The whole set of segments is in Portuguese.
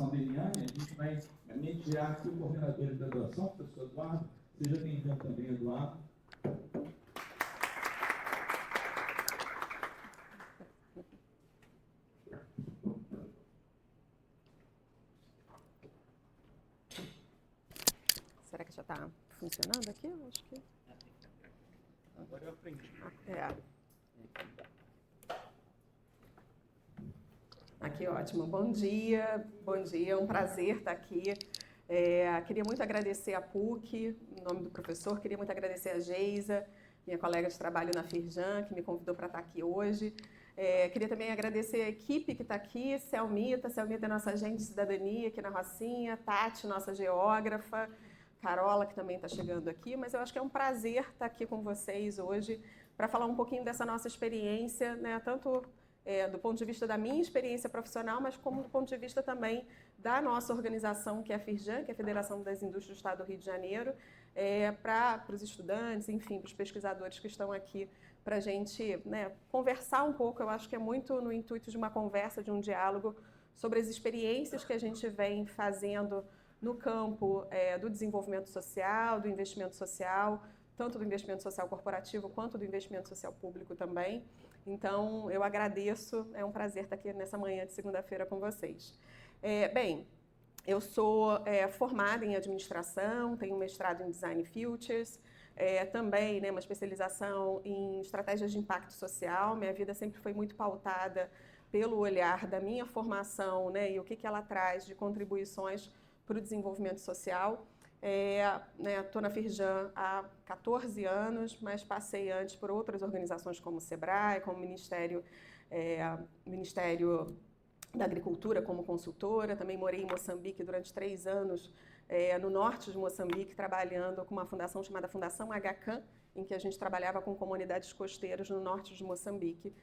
apresentação da Eliane, a gente vai mediar aqui o coordenador de graduação, o professor Eduardo. Seja bem-vindo também, Eduardo. Será que já está funcionando aqui? Eu acho que... Agora eu aprendi. Aqui, ótimo. Bom dia, é um prazer estar aqui. Queria muito agradecer a PUC, em nome do professor, queria muito agradecer a Geisa, minha colega de trabalho na Firjan, que me convidou para estar aqui hoje. Queria também agradecer a equipe que está aqui, Selmita é nossa agente de cidadania aqui na Rocinha, Tati, nossa geógrafa, Carola, que também está chegando aqui, mas eu acho que é um prazer estar aqui com vocês hoje para falar um pouquinho dessa nossa experiência, né, tanto do ponto de vista da minha experiência profissional, mas como do ponto de vista também da nossa organização, que é a Firjan, que é a Federação das Indústrias do Estado do Rio de Janeiro, para os estudantes, enfim, para os pesquisadores que estão aqui, para a gente, né, conversar um pouco. Eu acho que é muito no intuito de uma conversa, de um diálogo sobre as experiências que a gente vem fazendo no campo do desenvolvimento social, do investimento social, tanto do investimento social corporativo quanto do investimento social público também. Então, eu agradeço, é um prazer estar aqui nessa manhã de segunda-feira com vocês. Bem, eu sou formada em administração, tenho um mestrado em Design Futures, também, né, uma especialização em estratégias de impacto social. Minha vida sempre foi muito pautada pelo olhar da minha formação, né, e o que ela traz de contribuições para o desenvolvimento social. Estou na Firjan há 14 anos, mas passei antes por outras organizações como o SEBRAE, como o Ministério da Agricultura como consultora. Também morei em Moçambique durante 3 anos, no norte de Moçambique, trabalhando com uma fundação chamada Fundação Agacan, em que a gente trabalhava com comunidades costeiras no norte de Moçambique,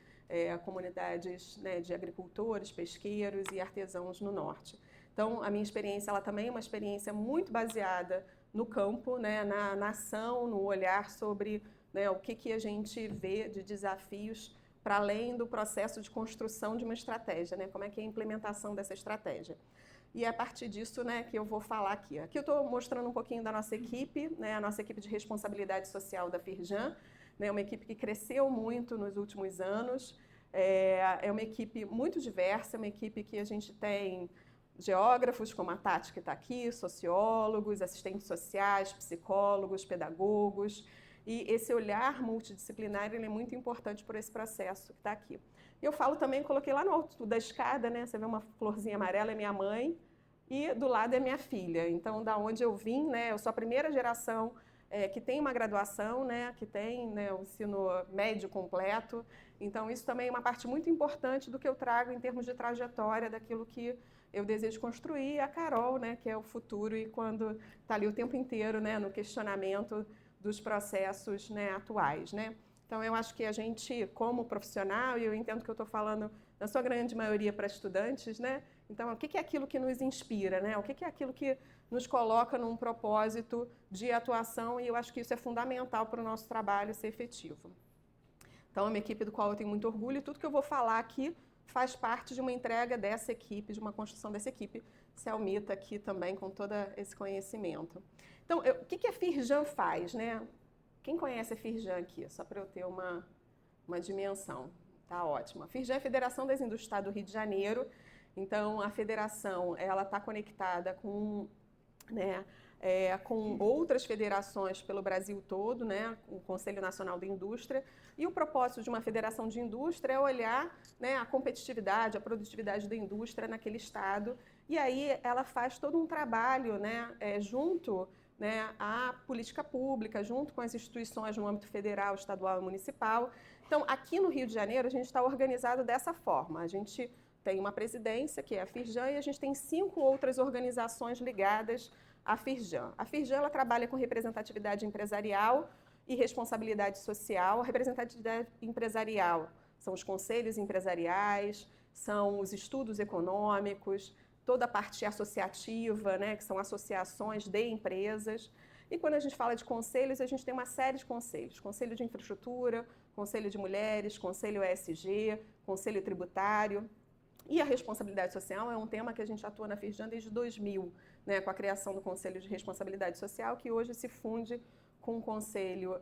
comunidades, né, de agricultores, pesqueiros e artesãos no norte. Então, a minha experiência ela também é uma experiência muito baseada no campo, né, na ação, no olhar sobre, né, o que a gente vê de desafios para além do processo de construção de uma estratégia, né, como é que é a implementação dessa estratégia. E é a partir disso, né, que eu vou falar aqui. Aqui eu estou mostrando um pouquinho da nossa equipe, né, a nossa equipe de responsabilidade social da Firjan, né, uma equipe que cresceu muito nos últimos anos. É uma equipe muito diversa, uma equipe que a gente tem geógrafos, como a Tati, que está aqui, sociólogos, assistentes sociais, psicólogos, pedagogos. E esse olhar multidisciplinar ele é muito importante por esse processo que está aqui. Eu falo também, coloquei lá no alto da escada, né? Você vê uma florzinha amarela, é minha mãe, e do lado é minha filha. Então, da onde eu vim, né? Eu sou a primeira geração que tem uma graduação, né? Que tem, né, o ensino médio completo. Então, isso também é uma parte muito importante do que eu trago em termos de trajetória, daquilo que eu desejo construir. A Carol, né, que é o futuro, e quando está ali o tempo inteiro, né, no questionamento dos processos, né, atuais, né? Então, eu acho que a gente, como profissional, e eu entendo que eu estou falando, na sua grande maioria, para estudantes, né? Então, o que é aquilo que nos inspira, né? O que é aquilo que nos coloca num propósito de atuação, e eu acho que isso é fundamental para o nosso trabalho ser efetivo. Então, é uma equipe do qual eu tenho muito orgulho, e tudo que eu vou falar aqui faz parte de uma entrega dessa equipe, de uma construção dessa equipe. Selmita aqui também com todo esse conhecimento. Então, o que a Firjan faz, né? Quem conhece a Firjan aqui? Só para eu ter uma dimensão. Tá ótimo. A Firjan é a Federação das Indústrias do Estado do Rio de Janeiro. Então, a federação ela está conectada com, né, com outras federações pelo Brasil todo, né, o Conselho Nacional da Indústria. E o propósito de uma federação de indústria é olhar, né, a competitividade, a produtividade da indústria naquele estado. E aí ela faz todo um trabalho, né, junto, né, à política pública, junto com as instituições no âmbito federal, estadual e municipal. Então, aqui no Rio de Janeiro, a gente está organizado dessa forma. A gente tem uma presidência, que é a Firjan, e a gente tem 5 outras organizações ligadas à Firjan. A Firjan ela trabalha com representatividade empresarial e responsabilidade social. A representatividade empresarial são os conselhos empresariais, são os estudos econômicos, toda a parte associativa, né, que são associações de empresas. E quando a gente fala de conselhos, a gente tem uma série de conselhos. Conselho de Infraestrutura, Conselho de Mulheres, Conselho ESG, Conselho Tributário. E a responsabilidade social é um tema que a gente atua na Firjan desde 2000, né, com a criação do Conselho de Responsabilidade Social, que hoje se funde com o Conselho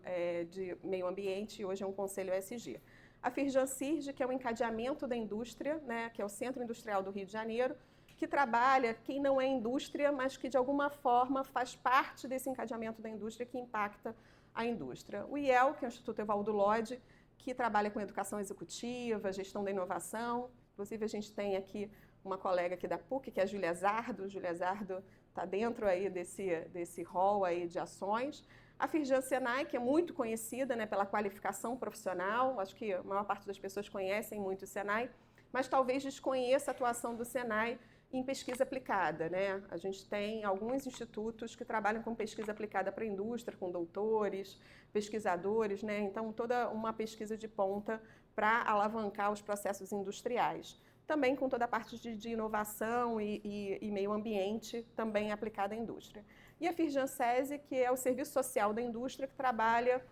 de Meio Ambiente, e hoje é um Conselho ESG. A Firjan-Cirge, que é o encadeamento da indústria, né, que é o Centro Industrial do Rio de Janeiro, que trabalha quem não é indústria, mas que de alguma forma faz parte desse encadeamento da indústria que impacta a indústria. O IEL, que é o Instituto Evaldo Lodge, que trabalha com educação executiva, gestão da inovação. Inclusive, a gente tem aqui uma colega aqui da PUC, que é a Júlia Zardo. Júlia Zardo está dentro aí desse rol aí de ações. A Firjan-Senai, que é muito conhecida, né, pela qualificação profissional. Acho que a maior parte das pessoas conhecem muito o Senai, mas talvez desconheça a atuação do Senai em pesquisa aplicada, né? A gente tem alguns institutos que trabalham com pesquisa aplicada para a indústria, com doutores, pesquisadores, né? Então, toda uma pesquisa de ponta para alavancar os processos industriais. Também com toda a parte de inovação e meio ambiente também aplicada à indústria. E a Firjan-SESI, que é o serviço social da indústria, que trabalha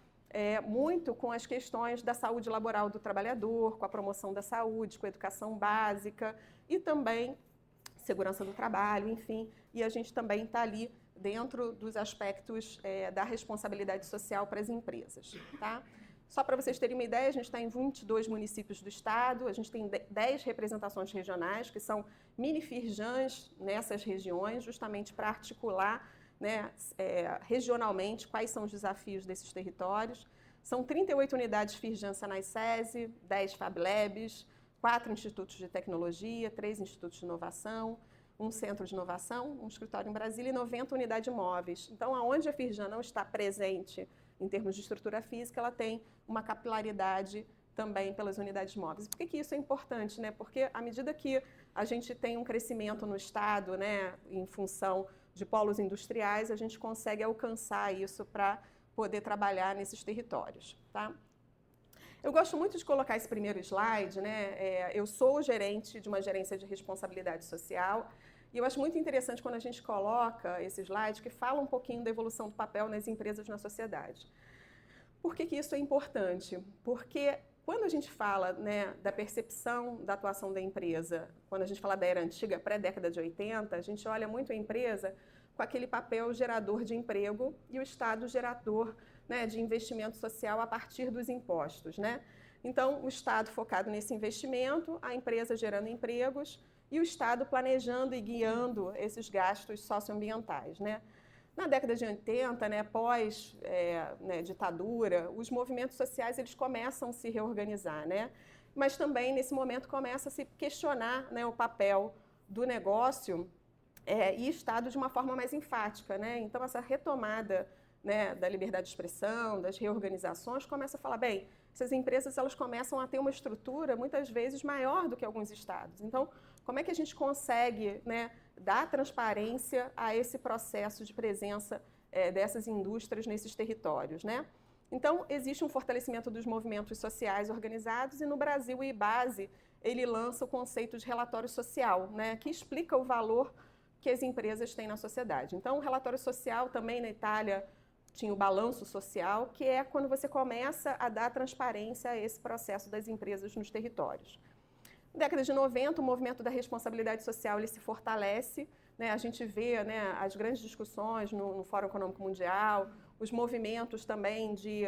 muito com as questões da saúde laboral do trabalhador, com a promoção da saúde, com a educação básica e também segurança do trabalho, enfim, e a gente também está ali dentro dos aspectos da responsabilidade social para as empresas, tá? Só para vocês terem uma ideia, a gente está em 22 municípios do estado, a gente tem 10 representações regionais, que são mini-firjans nessas regiões, justamente para articular, né, regionalmente quais são os desafios desses territórios. São 38 unidades Firjan Senai SESI, 10 Fab Labs, 4 institutos de tecnologia, 3 institutos de inovação, um centro de inovação, um escritório em Brasília e 90 unidades móveis. Então, aonde a Firjan não está presente em termos de estrutura física, ela tem uma capilaridade também pelas unidades móveis. Por que isso é importante, né? Porque à medida que a gente tem um crescimento no estado, né, em função de polos industriais, a gente consegue alcançar isso para poder trabalhar nesses territórios, tá? Eu gosto muito de colocar esse primeiro slide, né? Eu sou gerente de uma gerência de responsabilidade social e eu acho muito interessante quando a gente coloca esse slide que fala um pouquinho da evolução do papel nas empresas na sociedade. Por que isso é importante? Porque quando a gente fala, né, da percepção da atuação da empresa, quando a gente fala da era antiga, pré-década de 80, a gente olha muito a empresa com aquele papel gerador de emprego e o Estado gerador, né, de investimento social a partir dos impostos, né? Então, o Estado focado nesse investimento, a empresa gerando empregos e o Estado planejando e guiando esses gastos socioambientais, né? Na década de 80, né, pós ditadura, os movimentos sociais eles começam a se reorganizar, né? Mas também, nesse momento, começa a se questionar, né, o papel do negócio e Estado de uma forma mais enfática, né? Então, essa retomada, né, da liberdade de expressão, das reorganizações, começa a falar, bem, essas empresas elas começam a ter uma estrutura muitas vezes maior do que alguns estados. Então, como é que a gente consegue, né, dar transparência a esse processo de presença dessas indústrias nesses territórios, né? Então, existe um fortalecimento dos movimentos sociais organizados e no Brasil o IBASE, ele lança o conceito de relatório social, né, que explica o valor que as empresas têm na sociedade. Então, o relatório social também na Itália tinha o balanço social, que é quando você começa a dar transparência a esse processo das empresas nos territórios. Na década de 90, o movimento da responsabilidade social ele se fortalece, né? A gente vê, né, as grandes discussões no Fórum Econômico Mundial, os movimentos também de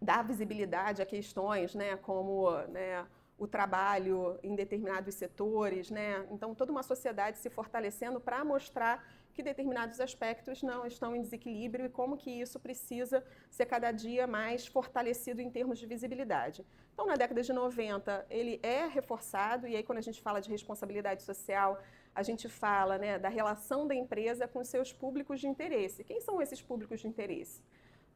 dar visibilidade a questões, né, como, né, o trabalho em determinados setores, né? Então, toda uma sociedade se fortalecendo para mostrar que determinados aspectos não estão em desequilíbrio e como que isso precisa ser cada dia mais fortalecido em termos de visibilidade. Então, na década de 90, ele é reforçado, e aí quando a gente fala de responsabilidade social, a gente fala, né, da relação da empresa com seus públicos de interesse. Quem são esses públicos de interesse?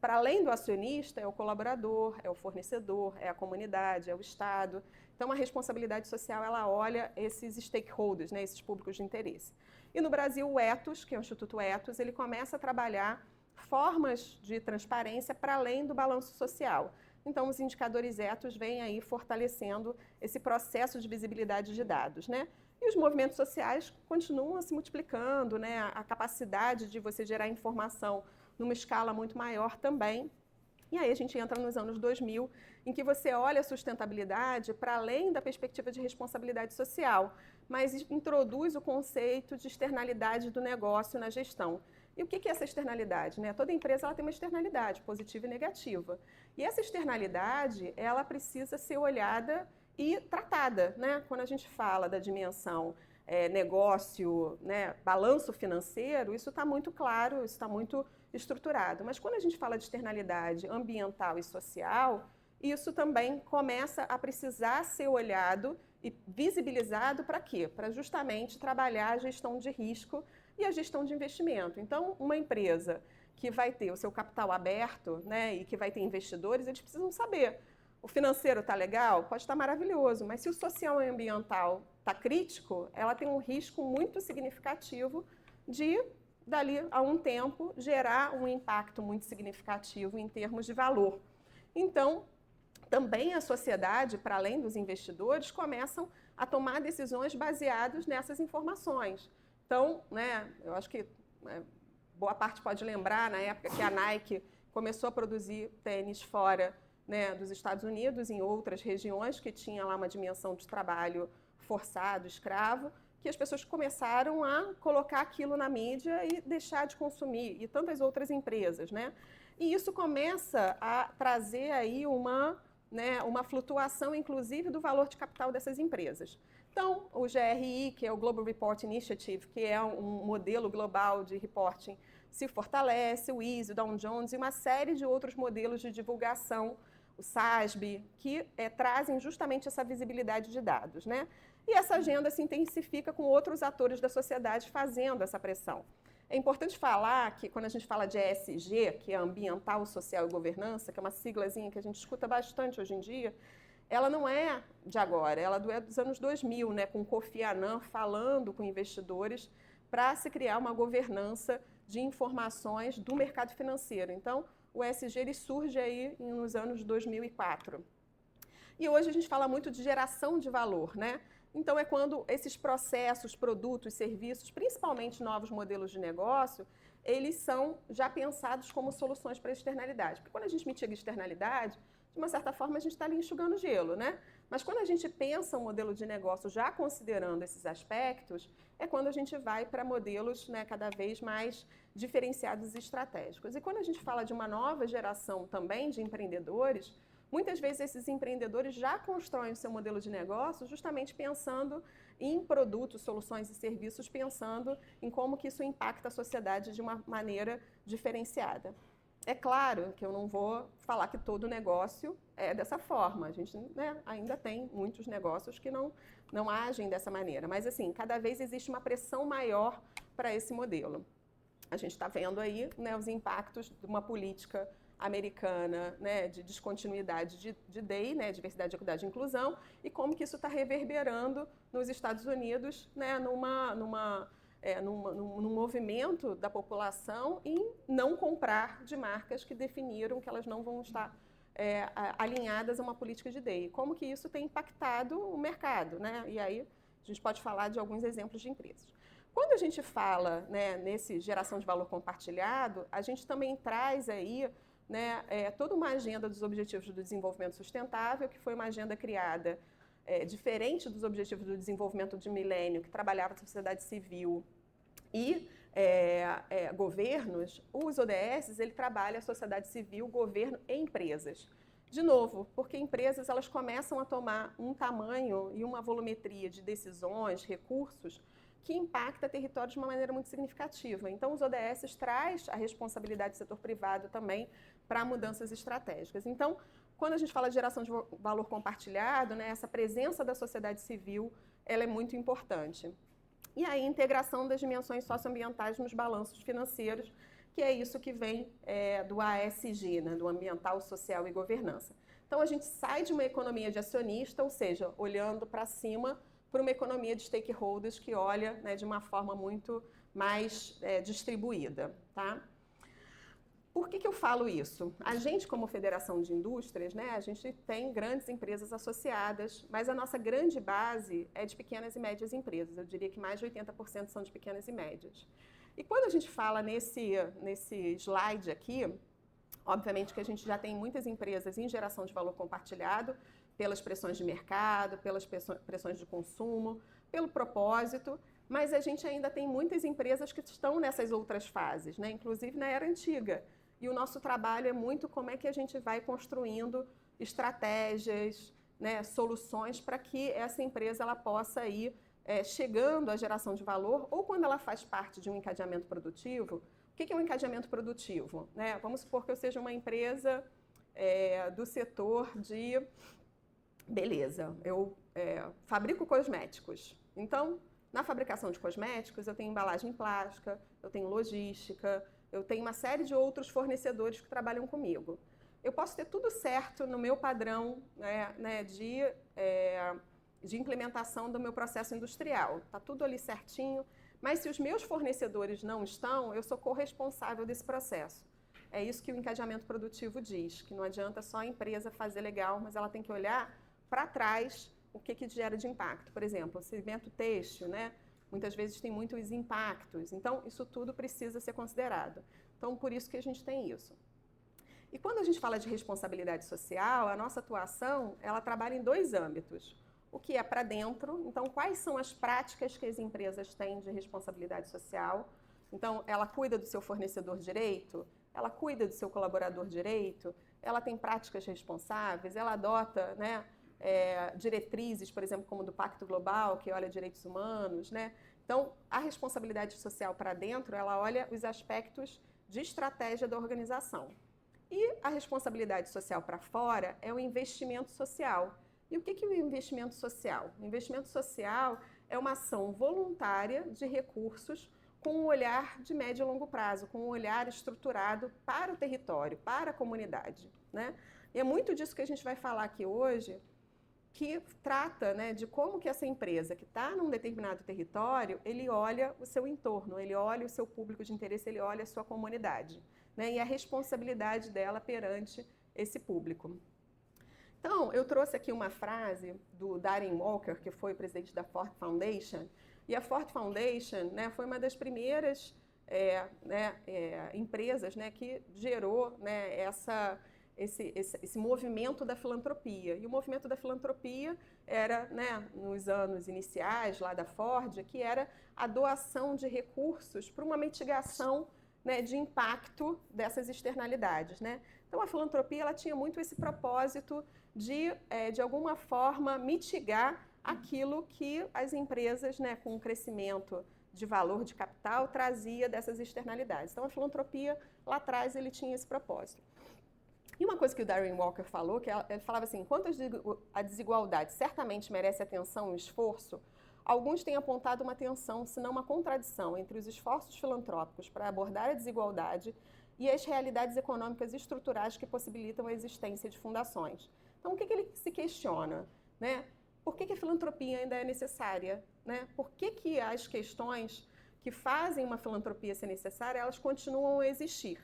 Para além do acionista, é o colaborador, é o fornecedor, é a comunidade, é o Estado. Então, a responsabilidade social, ela olha esses stakeholders, né, esses públicos de interesse. E no Brasil, o Ethos, que é o Instituto Ethos, ele começa a trabalhar formas de transparência para além do balanço social. Então, os indicadores Ethos vêm aí fortalecendo esse processo de visibilidade de dados, né? E os movimentos sociais continuam se multiplicando, né? A capacidade de você gerar informação numa escala muito maior também. E aí a gente entra nos anos 2000, em que você olha a sustentabilidade para além da perspectiva de responsabilidade social, mas introduz o conceito de externalidade do negócio na gestão. E o que é essa externalidade? Né? Toda empresa ela tem uma externalidade, positiva e negativa. E essa externalidade, ela precisa ser olhada e tratada. Né? Quando a gente fala da dimensão negócio, né, balanço financeiro, isso está muito claro, isso está muito estruturado. Mas quando a gente fala de externalidade ambiental e social, isso também começa a precisar ser olhado e visibilizado para quê? Para justamente trabalhar a gestão de risco e a gestão de investimento. Então, uma empresa que vai ter o seu capital aberto, né, e que vai ter investidores, eles precisam saber. O financeiro está legal? Pode estar maravilhoso, mas se o social e ambiental está crítico, ela tem um risco muito significativo de, dali a um tempo, gerar um impacto muito significativo em termos de valor. Então, também a sociedade, para além dos investidores, começam a tomar decisões baseadas nessas informações. Então, né, eu acho que boa parte pode lembrar, na época que a Nike começou a produzir tênis fora, né, dos Estados Unidos, em outras regiões que tinha lá uma dimensão de trabalho forçado, escravo, que as pessoas começaram a colocar aquilo na mídia e deixar de consumir, e tantas outras empresas, né? E isso começa a trazer aí uma flutuação, inclusive, do valor de capital dessas empresas. Então, o GRI, que é o Global Report Initiative, que é um modelo global de reporting, se fortalece, o ISO, o Dow Jones e uma série de outros modelos de divulgação, o SASB, que trazem justamente essa visibilidade de dados, né? E essa agenda se intensifica com outros atores da sociedade fazendo essa pressão. É importante falar que quando a gente fala de ESG, que é Ambiental, Social e Governança, que é uma siglazinha que a gente escuta bastante hoje em dia, ela não é de agora, ela é dos anos 2000, né, com Kofi Annan falando com investidores para se criar uma governança de informações do mercado financeiro. Então, o ESG ele surge aí nos anos 2004. E hoje a gente fala muito de geração de valor, né? Então, é quando esses processos, produtos, serviços, principalmente novos modelos de negócio, eles são já pensados como soluções para a externalidade. Porque quando a gente mitiga externalidade, de uma certa forma, a gente está ali enxugando gelo, né? Mas quando a gente pensa um modelo de negócio já considerando esses aspectos, é quando a gente vai para modelos, né, cada vez mais diferenciados e estratégicos. E quando a gente fala de uma nova geração também de empreendedores, muitas vezes esses empreendedores já constroem o seu modelo de negócio justamente pensando em produtos, soluções e serviços, pensando em como que isso impacta a sociedade de uma maneira diferenciada. É claro que eu não vou falar que todo negócio é dessa forma. A gente, né, ainda tem muitos negócios que não agem dessa maneira. Mas, assim, cada vez existe uma pressão maior para esse modelo. A gente está vendo aí, né, os impactos de uma política americana, né, de descontinuidade de DEI, né, diversidade, equidade e inclusão, e como que isso está reverberando nos Estados Unidos, né, num movimento da população em não comprar de marcas que definiram que elas não vão estar alinhadas a uma política de DEI. Como que isso tem impactado o mercado, né? E aí a gente pode falar de alguns exemplos de empresas. Quando a gente fala, né, nesse geração de valor compartilhado, a gente também traz aí, né, toda uma agenda dos Objetivos do Desenvolvimento Sustentável, que foi uma agenda criada diferente dos Objetivos do Desenvolvimento de Milênio, que trabalhava a sociedade civil e governos. Os ODS, ele trabalha a sociedade civil, governo e empresas. De novo, porque empresas elas começam a tomar um tamanho e uma volumetria de decisões, recursos, que impacta territórios de uma maneira muito significativa. Então, os ODS traz a responsabilidade do setor privado também para mudanças estratégicas. Então, quando a gente fala de geração de valor compartilhado, né, essa presença da sociedade civil, ela é muito importante. E aí, a integração das dimensões socioambientais nos balanços financeiros, que é isso que vem do ASG, né, do Ambiental, Social e Governança. Então, a gente sai de uma economia de acionista, ou seja, olhando para cima, para uma economia de stakeholders que olha, né, de uma forma muito mais distribuída, tá? Por que eu falo isso? A gente, como Federação de Indústrias, né, a gente tem grandes empresas associadas, mas a nossa grande base é de pequenas e médias empresas. Eu diria que mais de 80% são de pequenas e médias. E quando a gente fala nesse slide aqui, Obviamente que a gente já tem muitas empresas em geração de valor compartilhado, pelas pressões de mercado, pelas pressões de consumo, pelo propósito, mas a gente ainda tem muitas empresas que estão nessas outras fases, né? Inclusive na era antiga. E o nosso trabalho é muito como é que a gente vai construindo estratégias, né, soluções para que essa empresa ela possa ir chegando à geração de valor, ou quando ela faz parte de um encadeamento produtivo. O que é um encadeamento produtivo? Né? Vamos supor que eu seja uma empresa do setor de beleza. Eu fabrico cosméticos. Então, na fabricação de cosméticos, eu tenho embalagem plástica, eu tenho logística, eu tenho uma série de outros fornecedores que trabalham comigo. Eu posso ter tudo certo no meu padrão de implementação do meu processo industrial. Está tudo ali certinho, mas se os meus fornecedores não estão, eu sou corresponsável desse processo. É isso que o encadeamento produtivo diz, que não adianta só a empresa fazer legal, mas ela tem que olhar para trás o que gera de impacto. Por exemplo, o segmento têxtil, né? Muitas vezes tem muitos impactos, então isso tudo precisa ser considerado. Então, por isso que a gente tem isso. E quando a gente fala de responsabilidade social, a nossa atuação, ela trabalha em 2 âmbitos. O que é para dentro, então quais são as práticas que as empresas têm de responsabilidade social? Então, ela cuida do seu fornecedor direito? Ela cuida do seu colaborador direito? Ela tem práticas responsáveis? Ela adota, né, diretrizes, por exemplo, como do Pacto Global, que olha direitos humanos, né? Então, a responsabilidade social para dentro, ela olha os aspectos de estratégia da organização. E a responsabilidade social para fora é o investimento social. E o que é o investimento social? O investimento social é uma ação voluntária de recursos com um olhar de médio e longo prazo, com um olhar estruturado para o território, para a comunidade, né? E é muito disso que a gente vai falar aqui hoje, que trata, né, de como que essa empresa que está num determinado território, ele olha o seu entorno, ele olha o seu público de interesse, ele olha a sua comunidade, né, e a responsabilidade dela perante esse público. Então, eu trouxe aqui uma frase do Darren Walker, que foi presidente da Ford Foundation, e a Ford Foundation, né, foi uma das primeiras empresas, né, que gerou, né, esse movimento da filantropia. E o movimento da filantropia era, né, nos anos iniciais lá da Ford, que era a doação de recursos para uma mitigação, né, de impacto dessas externalidades, né? Então a filantropia ela tinha muito esse propósito de alguma forma mitigar aquilo que as empresas, né, com o crescimento de valor de capital trazia dessas externalidades. Então a filantropia lá atrás ele tinha esse propósito. E uma coisa que o Darren Walker falou, que ele falava assim, enquanto a desigualdade certamente merece atenção e esforço, alguns têm apontado uma tensão, se não uma contradição, entre os esforços filantrópicos para abordar a desigualdade e as realidades econômicas estruturais que possibilitam a existência de fundações. Então, o que ele se questiona? Né? Por que a filantropia ainda é necessária? Né? Por que as questões que fazem uma filantropia ser necessária, elas continuam a existir?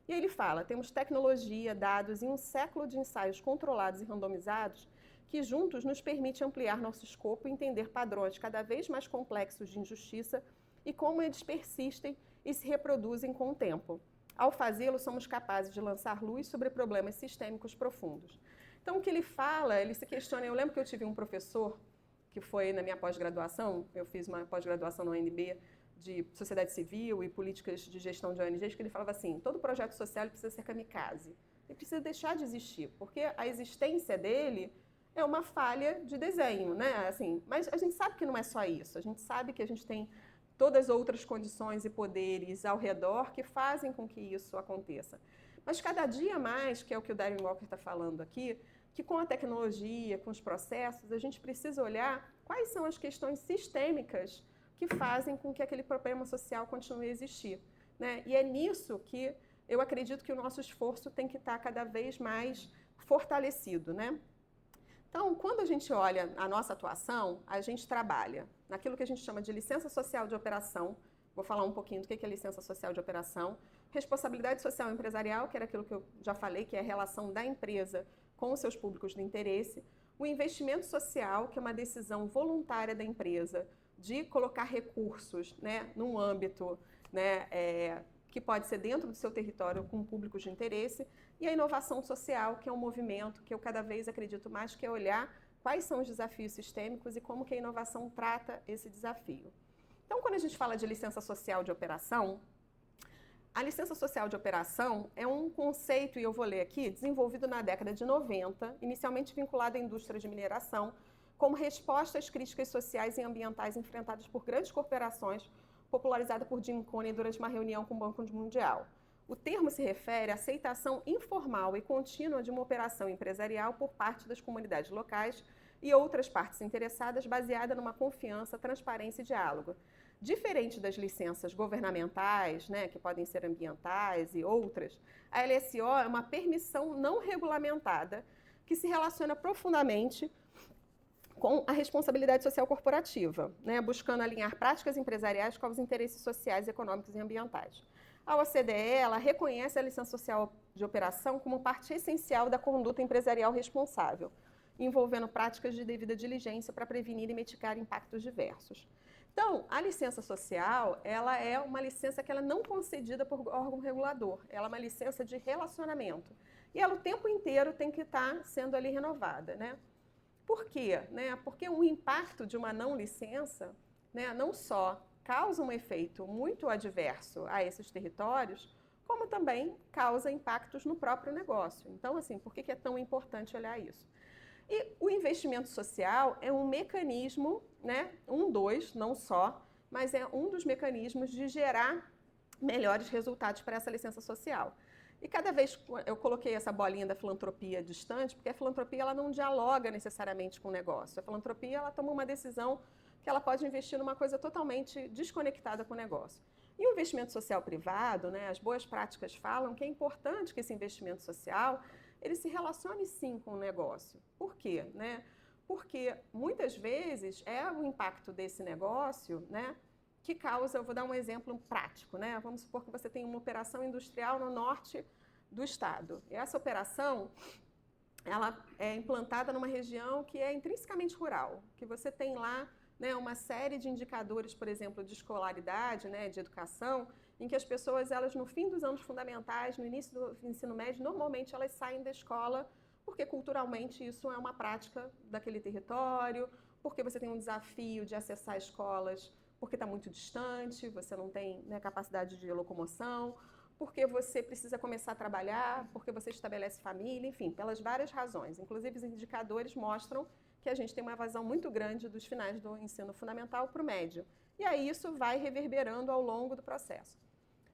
E ele fala, temos tecnologia, dados e um século de ensaios controlados e randomizados que juntos nos permite ampliar nosso escopo e entender padrões cada vez mais complexos de injustiça e como eles persistem e se reproduzem com o tempo. Ao fazê-lo, somos capazes de lançar luz sobre problemas sistêmicos profundos. Então, o que ele fala, ele se questiona. Eu lembro que eu tive um professor que foi na minha pós-graduação, eu fiz uma pós-graduação na UNB, de sociedade civil e políticas de gestão de ONGs, que ele falava assim, todo projeto social ele precisa ser kamikaze. Ele precisa deixar de existir, porque a existência dele é uma falha de desenho, né? Assim, mas a gente sabe que não é só isso. A gente sabe que a gente tem todas as outras condições e poderes ao redor que fazem com que isso aconteça. Mas cada dia mais, que é o que o Darren Walker está falando aqui, que com a tecnologia, com os processos, a gente precisa olhar quais são as questões sistêmicas que fazem com que aquele problema social continue a existir, né? E é nisso que eu acredito que o nosso esforço tem que estar cada vez mais fortalecido, né? Então, quando a gente olha a nossa atuação, a gente trabalha naquilo que a gente chama de licença social de operação. Vou falar um pouquinho do que é licença social de operação. Responsabilidade social empresarial, que era aquilo que eu já falei, que é a relação da empresa com os seus públicos de interesse. O investimento social, que é uma decisão voluntária da empresa de colocar recursos, né, num âmbito, né, que pode ser dentro do seu território com públicos de interesse, e a inovação social, que é um movimento que eu cada vez acredito mais, que é olhar quais são os desafios sistêmicos e como que a inovação trata esse desafio. Então, quando a gente fala de licença social de operação, a licença social de operação é um conceito, e eu vou ler aqui, desenvolvido na década de 90, inicialmente vinculado à indústria de mineração, como resposta às críticas sociais e ambientais enfrentadas por grandes corporações, popularizada por Jim Coney durante uma reunião com o Banco Mundial. O termo se refere à aceitação informal e contínua de uma operação empresarial por parte das comunidades locais e outras partes interessadas, baseada numa confiança, transparência e diálogo. Diferente das licenças governamentais, né, que podem ser ambientais e outras, a LSO é uma permissão não regulamentada que se relaciona profundamente com a responsabilidade social corporativa, né, buscando alinhar práticas empresariais com os interesses sociais, econômicos e ambientais. A OCDE, ela reconhece a licença social de operação como parte essencial da conduta empresarial responsável, envolvendo práticas de devida diligência para prevenir e mitigar impactos diversos. Então, a licença social, ela é uma licença que ela não é concedida por órgão regulador, ela é uma licença de relacionamento. E ela o tempo inteiro tem que estar sendo ali renovada, né? Por quê? Né? Porque o impacto de uma não licença, né, não só causa um efeito muito adverso a esses territórios, como também causa impactos no próprio negócio. Então, assim, por que é tão importante olhar isso? E o investimento social é um mecanismo, né, não só, mas é um dos mecanismos de gerar melhores resultados para essa licença social. E cada vez eu coloquei essa bolinha da filantropia distante, porque a filantropia ela não dialoga necessariamente com o negócio. A filantropia ela toma uma decisão que ela pode investir numa coisa totalmente desconectada com o negócio. E o investimento social privado, né, as boas práticas falam que é importante que esse investimento social ele se relacione sim com o negócio. Por quê? Né? Porque muitas vezes é o impacto desse negócio, né, que causa, eu vou dar um exemplo prático, né? Vamos supor que você tem uma operação industrial no norte do estado. E essa operação, ela é implantada numa região que é intrinsecamente rural, que você tem lá, né, uma série de indicadores, por exemplo, de escolaridade, né, de educação, em que as pessoas, elas no fim dos anos fundamentais, no início do ensino médio, normalmente elas saem da escola porque culturalmente isso é uma prática daquele território, porque você tem um desafio de acessar escolas porque está muito distante, você não tem, né, capacidade de locomoção, porque você precisa começar a trabalhar, porque você estabelece família, enfim, pelas várias razões. Inclusive, os indicadores mostram que a gente tem uma evasão muito grande dos finais do ensino fundamental para o médio. E aí isso vai reverberando ao longo do processo.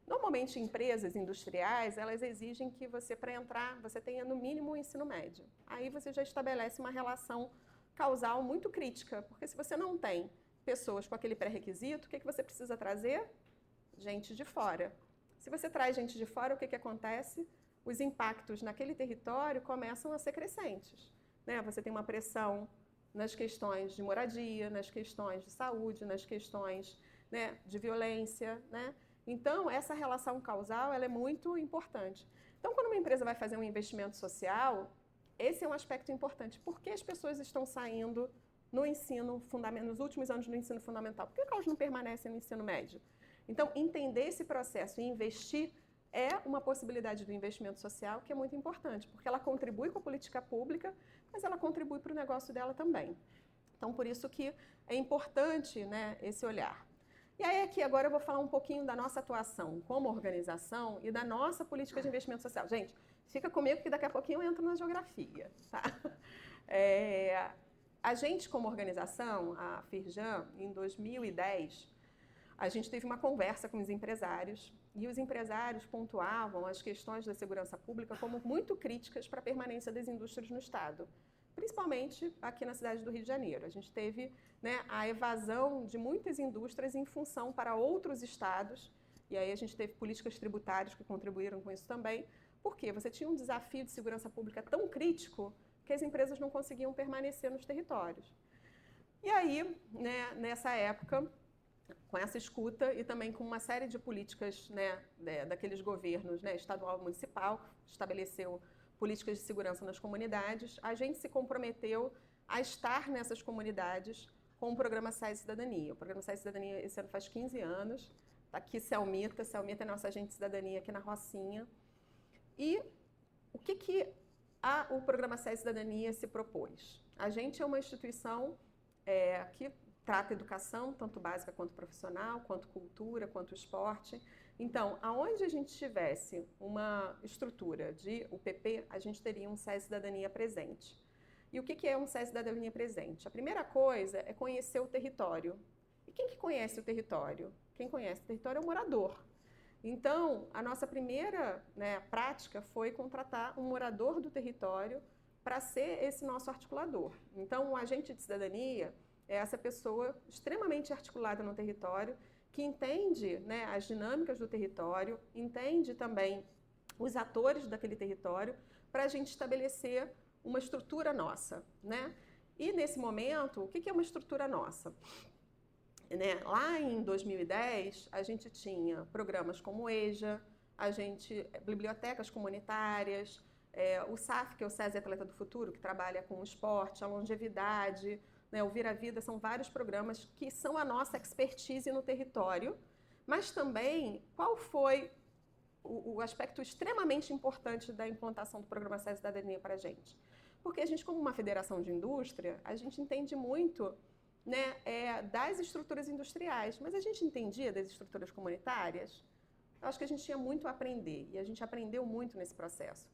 Normalmente, empresas industriais, elas exigem que você, para entrar, você tenha no mínimo o ensino médio. Aí você já estabelece uma relação causal muito crítica, porque se você não tem pessoas com aquele pré-requisito, o que você precisa trazer? Gente de fora. Se você traz gente de fora, o que acontece? Os impactos naquele território começam a ser crescentes, né? Você tem uma pressão nas questões de moradia, nas questões de saúde, nas questões, né, de violência, né? Então, essa relação causal ela é muito importante. Então, quando uma empresa vai fazer um investimento social, esse é um aspecto importante. Por que as pessoas estão saindo no ensino fundamental, nos últimos anos do ensino fundamental? Por que elas não permanecem no ensino médio? Então, entender esse processo e investir é uma possibilidade do investimento social que é muito importante, porque ela contribui com a política pública, mas ela contribui para o negócio dela também. Então, por isso que é importante, né, esse olhar. E aí aqui agora eu vou falar um pouquinho da nossa atuação como organização e da nossa política de investimento social. Gente, fica comigo que daqui a pouquinho eu entro na geografia, tá? A gente como organização, a Firjan, em 2010, a gente teve uma conversa com os empresários e os empresários pontuavam as questões da segurança pública como muito críticas para a permanência das indústrias no Estado, principalmente aqui na cidade do Rio de Janeiro. A gente teve, né, a evasão de muitas indústrias em função para outros estados, e aí a gente teve políticas tributárias que contribuíram com isso também, porque você tinha um desafio de segurança pública tão crítico que as empresas não conseguiam permanecer nos territórios. E aí, né, nessa época, com essa escuta e também com uma série de políticas, né, daqueles governos, né, estadual e municipal, que estabeleceu políticas de segurança nas comunidades, a gente se comprometeu a estar nessas comunidades com o programa SAI Cidadania. O programa SAI Cidadania esse ano faz 15 anos, Tá aqui Selmita é nossa agente de cidadania aqui na Rocinha. E o que o Programa SESI Cidadania se propôs? A gente é uma instituição que trata educação, tanto básica quanto profissional, quanto cultura, quanto esporte. Então, aonde a gente tivesse uma estrutura de UPP, a gente teria um SESI Cidadania presente. E o que é um SESI Cidadania presente? A primeira coisa é conhecer o território. E quem que conhece o território? Quem conhece o território é o morador. Então, a nossa primeira prática foi contratar um morador do território para ser esse nosso articulador. Então, o agente de cidadania é essa pessoa extremamente articulada no território, que entende as dinâmicas do território, entende também os atores daquele território, para a gente estabelecer uma estrutura nossa. E, nesse momento, o que é uma estrutura nossa? Lá em 2010, a gente tinha programas como o EJA, bibliotecas comunitárias, o SAF, que é o SESI Atleta do Futuro, que trabalha com o esporte, a longevidade, o Vira Vida, são vários programas que são a nossa expertise no território, mas também qual foi o aspecto extremamente importante da implantação do Programa SESI Cidadania para a gente? Porque a gente, como uma federação de indústria, a gente entende muito das estruturas industriais, mas a gente entendia das estruturas comunitárias? Eu acho que a gente tinha muito a aprender, e a gente aprendeu muito nesse processo.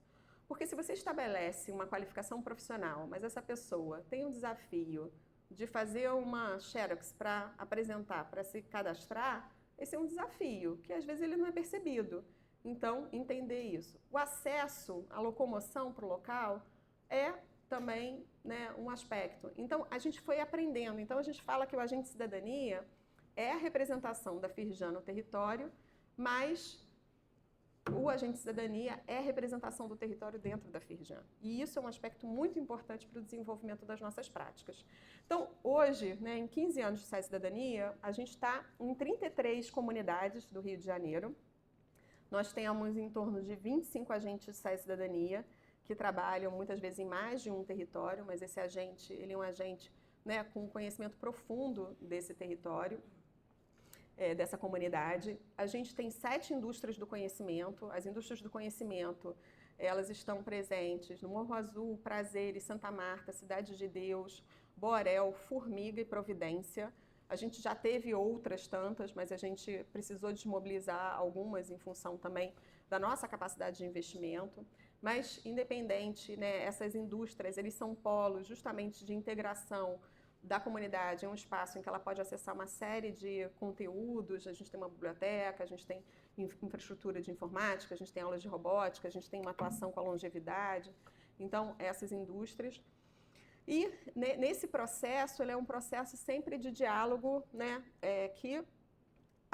Porque se você estabelece uma qualificação profissional, mas essa pessoa tem um desafio de fazer uma xerox para apresentar, para se cadastrar, esse é um desafio, que às vezes ele não é percebido. Então, entender isso. O acesso à locomoção para o local é também um aspecto. Então, a gente foi aprendendo. Então, a gente fala que o agente de cidadania é a representação da Firjan no território, mas o agente de cidadania é a representação do território dentro da Firjan. E isso é um aspecto muito importante para o desenvolvimento das nossas práticas. Então, hoje, em 15 anos de SESI Cidadania, a gente está em 33 comunidades do Rio de Janeiro. Nós temos em torno de 25 agentes de SESI Cidadania, que trabalham muitas vezes em mais de um território, mas esse agente, ele é um agente com conhecimento profundo desse território, dessa comunidade. A gente tem 7 indústrias do conhecimento. As indústrias do conhecimento, elas estão presentes no Morro Azul, Prazeres, Santa Marta, Cidade de Deus, Borel, Formiga e Providência. A gente já teve outras tantas, mas a gente precisou desmobilizar algumas em função também da nossa capacidade de investimento. Mas, independente, essas indústrias, eles são polos justamente de integração da comunidade, é um espaço em que ela pode acessar uma série de conteúdos. A gente tem uma biblioteca, a gente tem infraestrutura de informática, a gente tem aulas de robótica, a gente tem uma atuação com a longevidade. Então, essas indústrias. E nesse processo, ele é um processo sempre de diálogo, que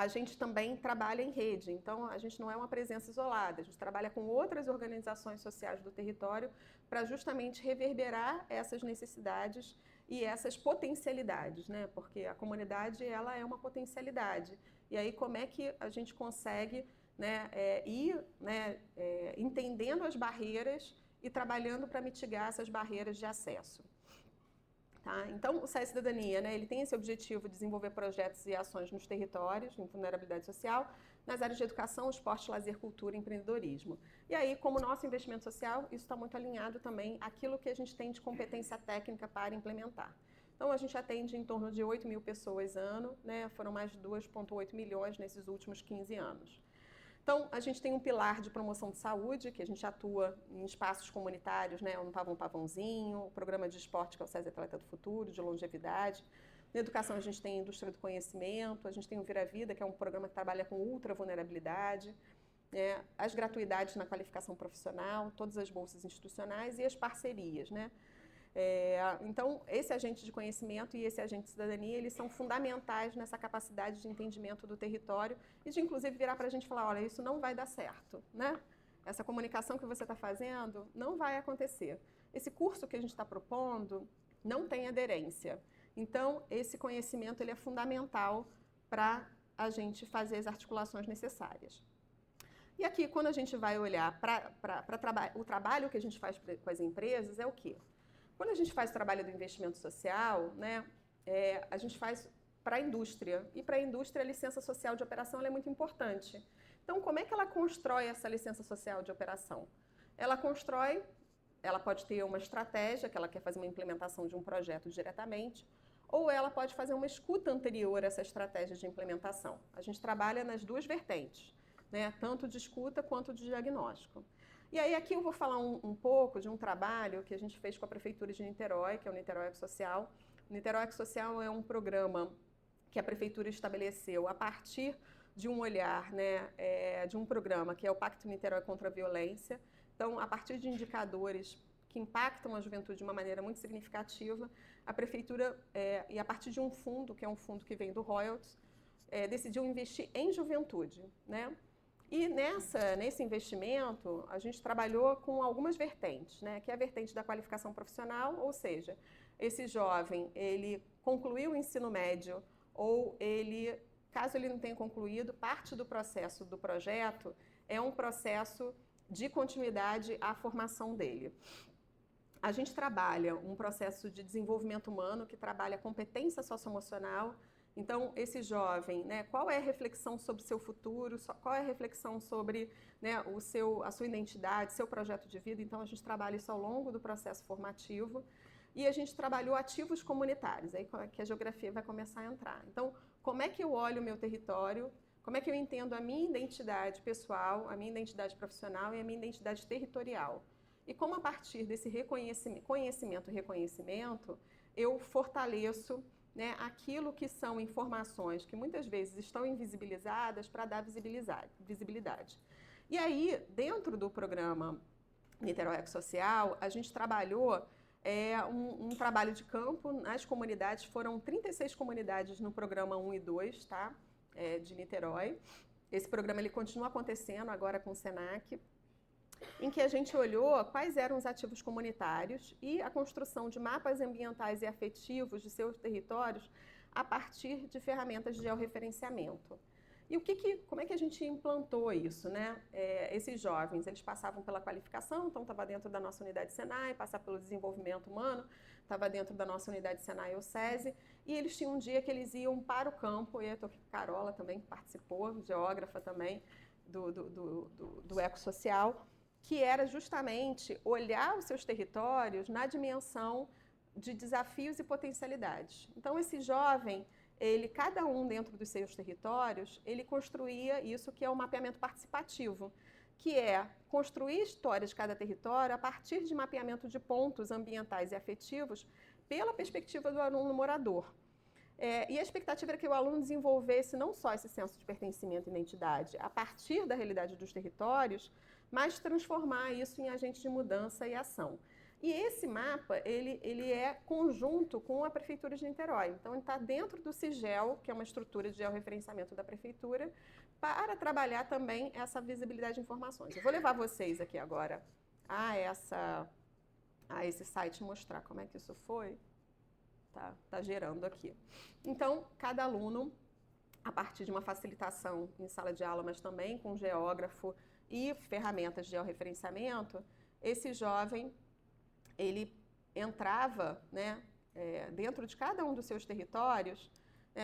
a gente também trabalha em rede. Então, a gente não é uma presença isolada, a gente trabalha com outras organizações sociais do território para justamente reverberar essas necessidades e essas potencialidades, porque a comunidade, ela é uma potencialidade. E aí, como é que a gente consegue ir entendendo as barreiras e trabalhando para mitigar essas barreiras de acesso? Tá? Então, o SESI Cidadania, ele tem esse objetivo de desenvolver projetos e ações nos territórios, em vulnerabilidade social, nas áreas de educação, esporte, lazer, cultura e empreendedorismo. E aí, como nosso investimento social, isso está muito alinhado também àquilo que a gente tem de competência técnica para implementar. Então, a gente atende em torno de 8 mil pessoas ano, foram mais de 2,8 milhões nesses últimos 15 anos. Então, a gente tem um pilar de promoção de saúde, que a gente atua em espaços comunitários, um Pavãozinho, o programa de esporte, que é o SESI Atleta do Futuro, de longevidade. Na educação, a gente tem a indústria do conhecimento, a gente tem o Vira Vida, que é um programa que trabalha com ultravulnerabilidade, as gratuidades na qualificação profissional, todas as bolsas institucionais e as parcerias, Então, esse agente de conhecimento e esse agente de cidadania, eles são fundamentais nessa capacidade de entendimento do território e de, inclusive, virar para a gente e falar, olha, isso não vai dar certo, Essa comunicação que você está fazendo não vai acontecer. Esse curso que a gente está propondo não tem aderência. Então, esse conhecimento, ele é fundamental para a gente fazer as articulações necessárias. E aqui, quando a gente vai olhar para o trabalho que a gente faz com as empresas, é o quê? Quando a gente faz o trabalho do investimento social, a gente faz para a indústria. E para a indústria, a licença social de operação ela é muito importante. Então, como é que ela constrói essa licença social de operação? Ela constrói, ela pode ter uma estratégia, que ela quer fazer uma implementação de um projeto diretamente, ou ela pode fazer uma escuta anterior a essa estratégia de implementação. A gente trabalha nas duas vertentes, né? Tanto de escuta quanto de diagnóstico. E aí aqui eu vou falar um pouco de um trabalho que a gente fez com a Prefeitura de Niterói, que é o Niterói Ecossocial. O Niterói Ecossocial é um programa que a Prefeitura estabeleceu a partir de um olhar, né, de um programa que é o Pacto Niterói contra a Violência. Então, a partir de indicadores que impactam a juventude de uma maneira muito significativa, a Prefeitura, e a partir de um fundo, que é um fundo que vem do Royalties, decidiu investir em juventude, né? E nesse investimento, a gente trabalhou com algumas vertentes, né? Que é a vertente da qualificação profissional, ou seja, esse jovem, ele concluiu o ensino médio ou ele, caso ele não tenha concluído, parte do processo do projeto é um processo de continuidade à formação dele. A gente trabalha um processo de desenvolvimento humano que trabalha a competência socioemocional. Então, esse jovem, né, qual é a reflexão sobre o seu futuro, qual é a reflexão sobre, né, a sua identidade, seu projeto de vida. Então, a gente trabalha isso ao longo do processo formativo. E a gente trabalhou ativos comunitários, aí que a geografia vai começar a entrar. Então, como é que eu olho o meu território, como é que eu entendo a minha identidade pessoal, a minha identidade profissional e a minha identidade territorial. E como a partir desse conhecimento e reconhecimento, eu fortaleço, né, aquilo que são informações que muitas vezes estão invisibilizadas para dar visibilidade. E aí, dentro do programa Niterói Ecossocial, a gente trabalhou um trabalho de campo nas comunidades. Foram 36 comunidades no programa 1 e 2, tá? De Niterói. Esse programa ele continua acontecendo agora com o SENAC, em que a gente olhou quais eram os ativos comunitários e a construção de mapas ambientais e afetivos de seus territórios a partir de ferramentas de georreferenciamento. E como é que a gente implantou isso, né? Esses jovens, eles passavam pela qualificação, então estava dentro da nossa unidade Senai, passar pelo desenvolvimento humano, estava dentro da nossa unidade Senai ou SESI, e eles tinham um dia que eles iam para o campo, e eu estou aqui com a Carola também, que participou, geógrafa também do Ecossocial, que era justamente olhar os seus territórios na dimensão de desafios e potencialidades. Então, esse jovem, cada um dentro dos seus territórios, ele construía isso que é o mapeamento participativo, que é construir histórias de cada território a partir de mapeamento de pontos ambientais e afetivos pela perspectiva do aluno morador. E a expectativa era que o aluno desenvolvesse não só esse senso de pertencimento e identidade a partir da realidade dos territórios, mas transformar isso em agente de mudança e ação. E esse mapa, ele é conjunto com a Prefeitura de Niterói. Então, ele está dentro do CIGEL, que é uma estrutura de georreferenciamento da Prefeitura, para trabalhar também essa visibilidade de informações. Eu vou levar vocês aqui agora a esse site mostrar como é que isso foi. Tá gerando aqui. Então, cada aluno, a partir de uma facilitação em sala de aula, mas também com geógrafo e ferramentas de georreferenciamento, esse jovem, ele entrava, né, dentro de cada um dos seus territórios.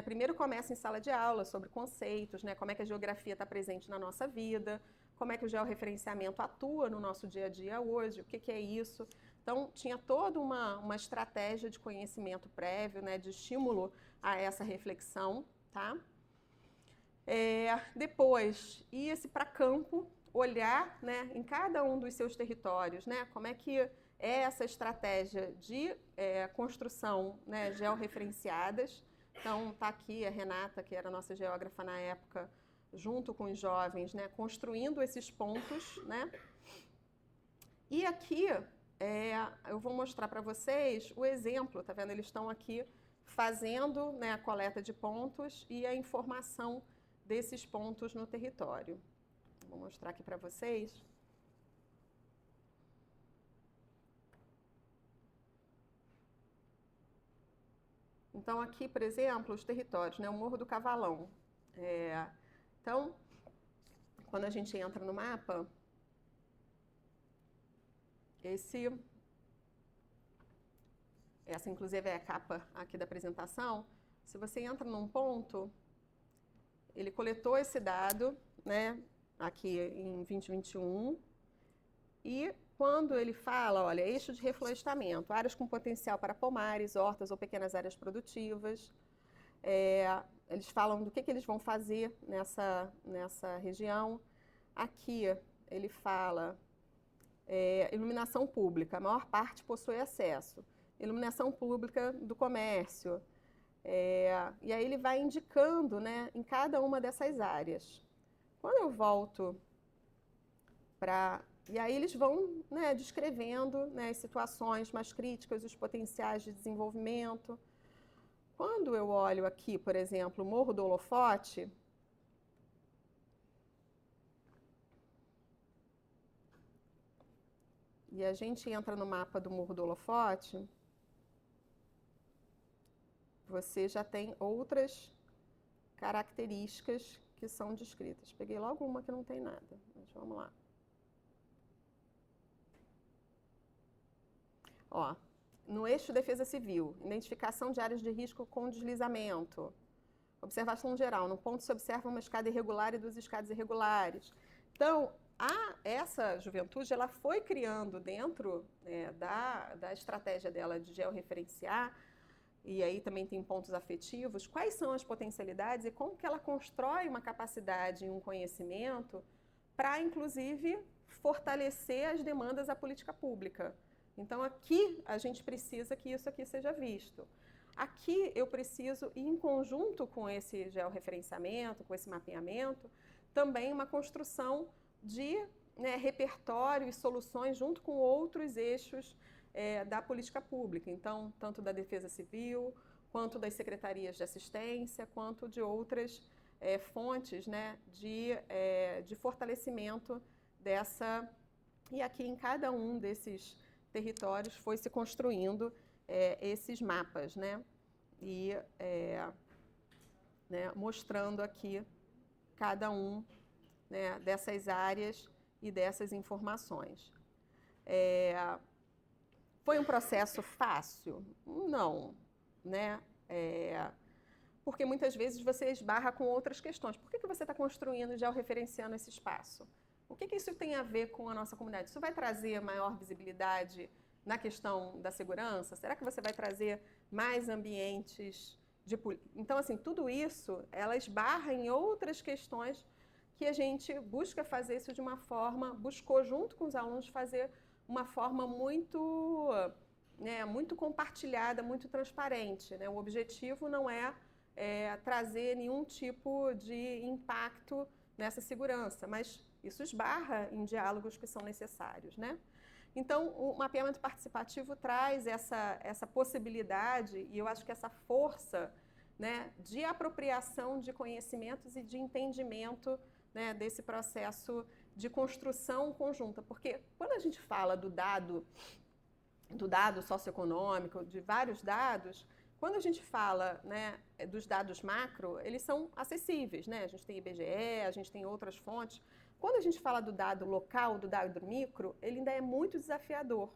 Primeiro começa em sala de aula sobre conceitos, né, como é que a geografia está presente na nossa vida, como é que o georreferenciamento atua no nosso dia a dia hoje, o que é isso. Então, tinha toda uma estratégia de conhecimento prévio, né, de estímulo a essa reflexão, tá? Depois, ia-se para campo, olhar, né, em cada um dos seus territórios, né, como é que é essa estratégia de construção, né, georreferenciadas. Então, está aqui a Renata, que era a nossa geógrafa na época, junto com os jovens, né, construindo esses pontos, né? E aqui eu vou mostrar para vocês o exemplo, tá vendo? Eles estão aqui fazendo, né, a coleta de pontos e a informação desses pontos no território. Vou mostrar aqui para vocês. Então, aqui, por exemplo, os territórios, né, o Morro do Cavalão. Então, quando a gente entra no mapa, essa inclusive é a capa aqui da apresentação, se você entra num ponto, ele coletou esse dado, né, aqui em 2021, e quando ele fala, olha, eixo de reflorestamento, áreas com potencial para pomares, hortas ou pequenas áreas produtivas, eles falam do que eles vão fazer nessa região. Aqui ele fala iluminação pública, a maior parte possui acesso. Iluminação pública do comércio. E aí ele vai indicando, né, em cada uma dessas áreas. Quando eu volto para... E aí eles vão, né, descrevendo, né, as situações mais críticas, os potenciais de desenvolvimento. Quando eu olho aqui, por exemplo, o Morro do Holofote, e a gente entra no mapa do Morro do Holofote, você já tem outras características que são descritas. Peguei logo uma que não tem nada, mas vamos lá. Ó, no eixo defesa civil, identificação de áreas de risco com deslizamento. Observação geral, no ponto se observa uma escada irregular e duas escadas irregulares. Então, essa juventude, ela foi criando dentro, né, da estratégia dela de georreferenciar, e aí também tem pontos afetivos, quais são as potencialidades e como que ela constrói uma capacidade e um conhecimento para, inclusive, fortalecer as demandas à política pública. Então, aqui a gente precisa que isso aqui seja visto. Aqui eu preciso, em conjunto com esse georreferenciamento, com esse mapeamento, também uma construção de, né, repertório e soluções junto com outros eixos da política pública. Então, tanto da Defesa Civil, quanto das secretarias de assistência, quanto de outras fontes, né, de fortalecimento dessa... E aqui em cada um desses territórios foi se construindo esses mapas, né? E né, mostrando aqui cada um, né, dessas áreas e dessas informações. Foi um processo fácil? Não, né? Porque muitas vezes você esbarra com outras questões. Por que você está construindo e georreferenciando esse espaço? O que isso tem a ver com a nossa comunidade? Isso vai trazer maior visibilidade na questão da segurança? Será que você vai trazer mais ambientes de... Então, assim, tudo isso, ela esbarra em outras questões que a gente busca fazer isso de uma forma, buscou junto com os alunos fazer uma forma muito, né, muito compartilhada, muito transparente, né? O objetivo não é trazer nenhum tipo de impacto nessa segurança, mas isso esbarra em diálogos que são necessários, né? Então, o mapeamento participativo traz essa possibilidade, e eu acho que essa força, né, de apropriação de conhecimentos e de entendimento, né, desse processo de construção conjunta. Porque quando a gente fala do dado socioeconômico, de vários dados, quando a gente fala, né, dos dados macro, eles são acessíveis, né? A gente tem IBGE, a gente tem outras fontes. Quando a gente fala do dado local, do dado micro, ele ainda é muito desafiador.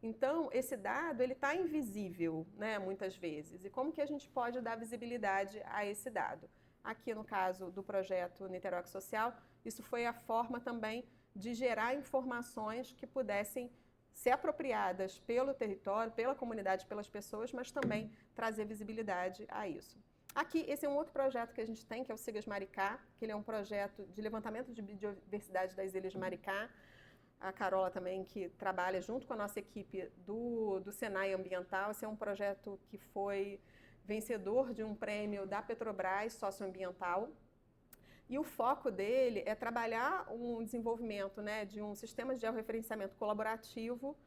Então, esse dado, ele está invisível, né, muitas vezes. E como que a gente pode dar visibilidade a esse dado? Aqui, no caso do projeto Niterói Social, isso foi a forma também de gerar informações que pudessem ser apropriadas pelo território, pela comunidade, pelas pessoas, mas também trazer visibilidade a isso. Aqui, esse é um outro projeto que a gente tem, que é o Sigas Maricá, que ele é um projeto de levantamento de biodiversidade das Ilhas de Maricá. A Carola também, que trabalha junto com a nossa equipe do Senai Ambiental. Esse é um projeto que foi vencedor de um prêmio da Petrobras socioambiental. E o foco dele é trabalhar um desenvolvimento, né, de um sistema de georreferenciamento colaborativo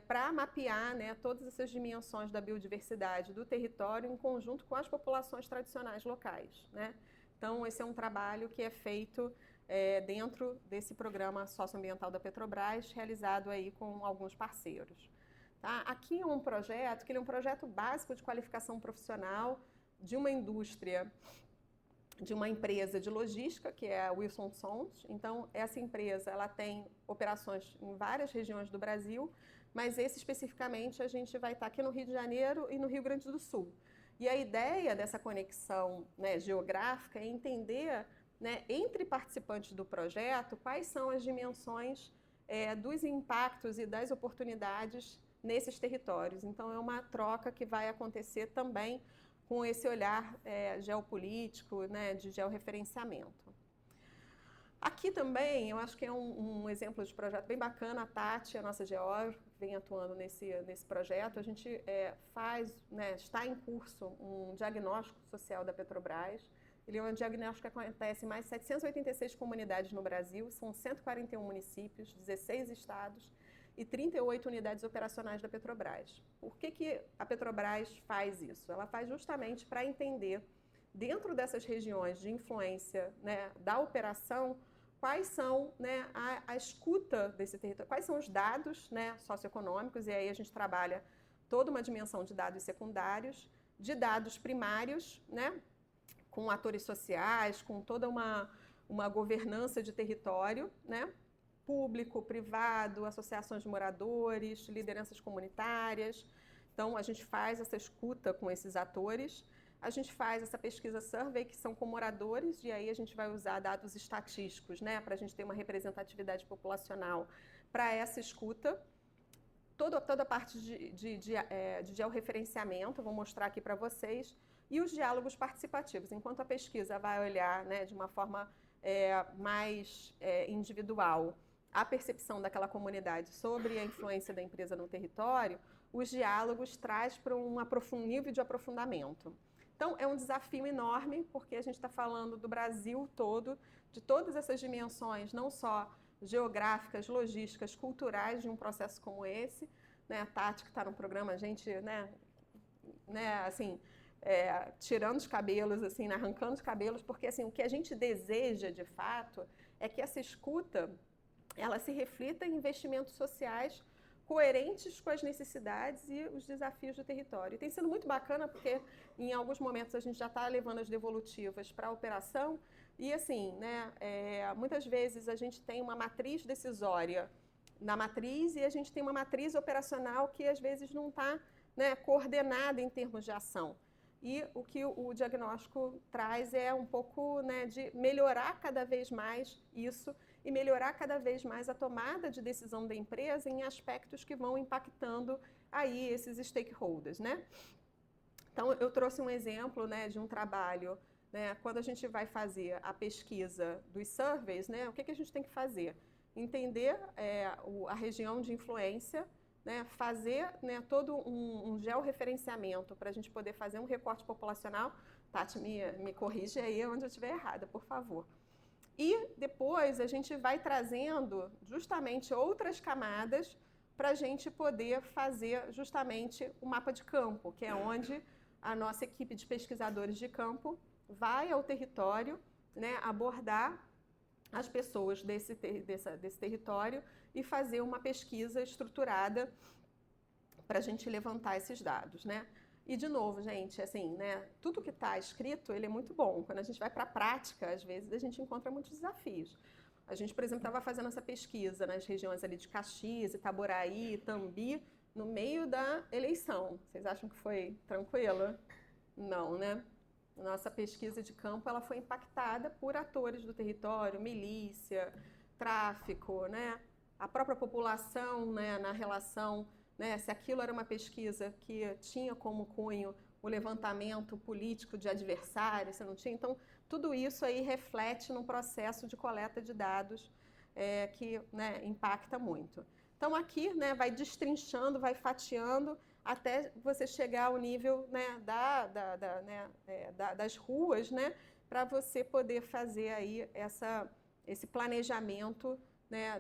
para mapear, né, todas essas dimensões da biodiversidade do território em conjunto com as populações tradicionais locais, né? Então, esse é um trabalho que é feito dentro desse programa socioambiental da Petrobras, realizado aí com alguns parceiros. Tá? Aqui é um projeto, que ele é um projeto básico de qualificação profissional de uma indústria, de uma empresa de logística, que é a Wilson Sons. Então, essa empresa, ela tem operações em várias regiões do Brasil, mas esse especificamente a gente vai estar aqui no Rio de Janeiro e no Rio Grande do Sul. E a ideia dessa conexão, né, geográfica é entender, né, entre participantes do projeto quais são as dimensões dos impactos e das oportunidades nesses territórios. Então, é uma troca que vai acontecer também com esse olhar geopolítico, né, de georreferenciamento. Aqui também, eu acho que é um exemplo de projeto bem bacana. A Tati, a nossa geógrafa, vem atuando nesse projeto. A gente está em curso um diagnóstico social da Petrobras. Ele é um diagnóstico que acontece em mais de 786 comunidades no Brasil, são 141 municípios, 16 estados e 38 unidades operacionais da Petrobras. Por que a Petrobras faz isso? Ela faz justamente para entender, dentro dessas regiões de influência, né, da operação, quais são, né, a escuta desse território, quais são os dados, né, socioeconômicos, e aí a gente trabalha toda uma dimensão de dados secundários, de dados primários, né, com atores sociais, com toda uma governança de território, né, público, privado, associações de moradores, lideranças comunitárias. Então, a gente faz essa escuta com esses atores. A gente faz essa pesquisa survey, que são com moradores, e aí a gente vai usar dados estatísticos, né, para a gente ter uma representatividade populacional para essa escuta. Toda a parte de georreferenciamento, vou mostrar aqui para vocês, e os diálogos participativos. Enquanto a pesquisa vai olhar, né, de uma forma mais individual a percepção daquela comunidade sobre a influência da empresa no território, os diálogos traz para um nível de aprofundamento. Então, é um desafio enorme, porque a gente está falando do Brasil todo, de todas essas dimensões, não só geográficas, logísticas, culturais de um processo como esse, né? A Tati, que está no programa, a gente, assim, tirando os cabelos, assim, arrancando os cabelos, porque assim, o que a gente deseja, de fato, é que essa escuta ela se reflita em investimentos sociais coerentes com as necessidades e os desafios do território. E tem sido muito bacana porque em alguns momentos a gente já está levando as devolutivas para a operação e assim, né, muitas vezes a gente tem uma matriz decisória na matriz e a gente tem uma matriz operacional que às vezes não está, né, coordenada em termos de ação. E o que o diagnóstico traz é um pouco, né, de melhorar cada vez mais isso e melhorar cada vez mais a tomada de decisão da empresa em aspectos que vão impactando aí esses stakeholders, né? Então, eu trouxe um exemplo, né, de um trabalho, né, quando a gente vai fazer a pesquisa dos surveys, né, o que a gente tem que fazer? Entender a região de influência, né, fazer, né, todo um georreferenciamento para a gente poder fazer um recorte populacional. Tati, me corrige aí onde eu estiver errada, por favor. E depois a gente vai trazendo justamente outras camadas para a gente poder fazer justamente o mapa de campo, que é onde a nossa equipe de pesquisadores de campo vai ao território, né, abordar as pessoas desse território e fazer uma pesquisa estruturada para a gente levantar esses dados, né? E, de novo, gente, assim, né, tudo que está escrito, ele é muito bom. Quando a gente vai para a prática, às vezes, a gente encontra muitos desafios. A gente, por exemplo, estava fazendo essa pesquisa nas regiões ali de Caxias, Itaboraí, Itambi, no meio da eleição. Vocês acham que foi tranquilo? Não, né? Nossa pesquisa de campo, ela foi impactada por atores do território, milícia, tráfico, né? A própria população, né, na relação, né, se aquilo era uma pesquisa que tinha como cunho o levantamento político de adversários, se não tinha. Então, tudo isso aí reflete num processo de coleta de dados que, né, impacta muito. Então, aqui, né, vai destrinchando, vai fatiando, até você chegar ao nível, né, das ruas, né, para você poder fazer aí esse planejamento, né,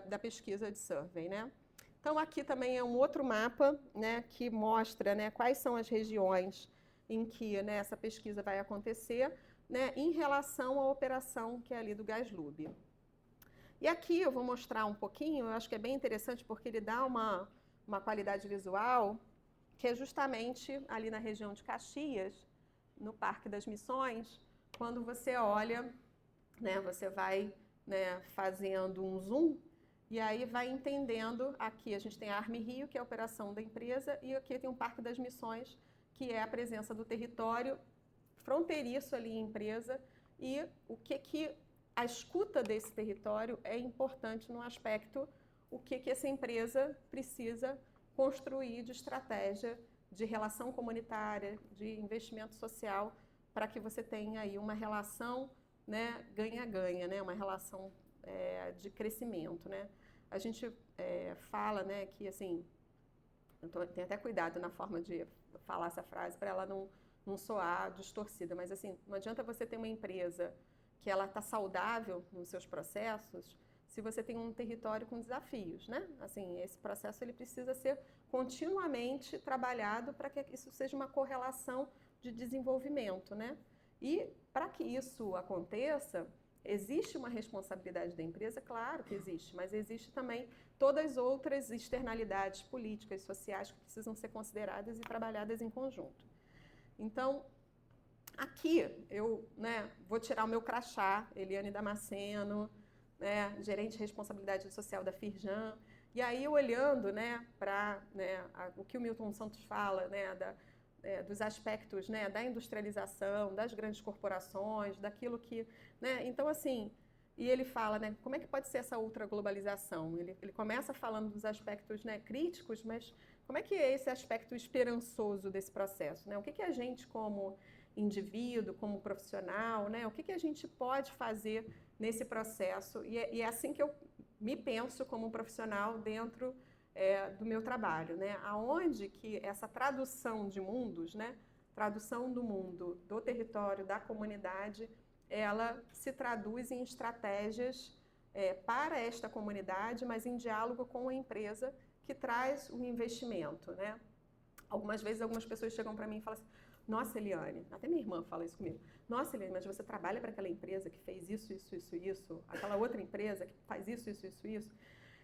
da pesquisa de survey, né? Então, aqui também é um outro mapa, né, que mostra, né, quais são as regiões em que, né, essa pesquisa vai acontecer, né, em relação à operação que é ali do GasLub. E aqui eu vou mostrar um pouquinho, eu acho que é bem interessante porque ele dá uma qualidade visual, que é justamente ali na região de Caxias, no Parque das Missões, quando você olha, né, você vai, né, fazendo um zoom, e aí vai entendendo, aqui a gente tem a Arme Rio, que é a operação da empresa, e aqui tem o Parque das Missões, que é a presença do território fronteiriço ali em empresa e o que a escuta desse território é importante no aspecto o que essa empresa precisa construir de estratégia, de relação comunitária, de investimento social, para que você tenha aí uma relação, né, ganha-ganha, né, uma relação de crescimento, né. A gente fala, né, que assim, tenho até cuidado na forma de falar essa frase para ela não soar distorcida, mas assim, não adianta você ter uma empresa que ela está saudável nos seus processos se você tem um território com desafios, né? Assim, esse processo ele precisa ser continuamente trabalhado para que isso seja uma correlação de desenvolvimento, né? E para que isso aconteça, existe uma responsabilidade da empresa? Claro que existe, mas existe também todas as outras externalidades políticas, sociais que precisam ser consideradas e trabalhadas em conjunto. Então, aqui eu, né, vou tirar o meu crachá, Eliane Damasceno, né, gerente de responsabilidade social da Firjan, e aí olhando, né, para, né, o que o Milton Santos fala, né, dos aspectos, né, da industrialização, das grandes corporações, daquilo que, né, então assim, e ele fala, né, como é que pode ser essa ultraglobalização? Ele começa falando dos aspectos, né, críticos, mas como é que é esse aspecto esperançoso desse processo, né? O que a gente como indivíduo, como profissional, né, o que a gente pode fazer nesse processo? E é assim que eu me penso como um profissional dentro do meu trabalho, né? Aonde que essa tradução de mundos, né, tradução do mundo, do território, da comunidade, ela se traduz em estratégias para esta comunidade, mas em diálogo com a empresa que traz o investimento, né? Algumas vezes, algumas pessoas chegam para mim e falam assim, nossa, Eliane, até minha irmã fala isso comigo, nossa, Eliane, mas você trabalha para aquela empresa que fez isso, aquela outra empresa que faz isso.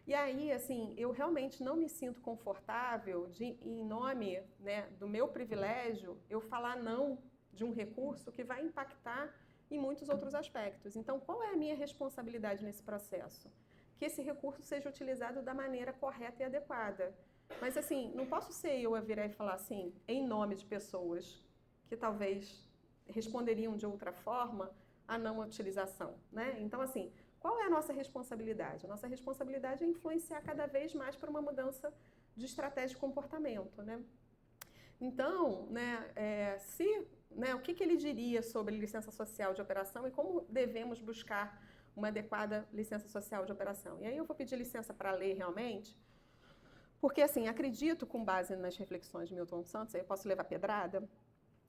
E aí, assim, eu realmente não me sinto confortável de, em nome, né, do meu privilégio, eu falar não de um recurso que vai impactar em muitos outros aspectos. Então, qual é a minha responsabilidade nesse processo? Que esse recurso seja utilizado da maneira correta e adequada. Mas, assim, não posso ser eu a virar e falar assim, em nome de pessoas que talvez responderiam de outra forma à não utilização, né? Então, assim, qual é a nossa responsabilidade? A nossa responsabilidade é influenciar cada vez mais para uma mudança de estratégia de comportamento, né? Então, né, o que ele diria sobre licença social de operação e como devemos buscar uma adequada licença social de operação? E aí eu vou pedir licença para ler realmente, porque, assim, acredito, com base nas reflexões de Milton Santos, aí eu posso levar pedrada,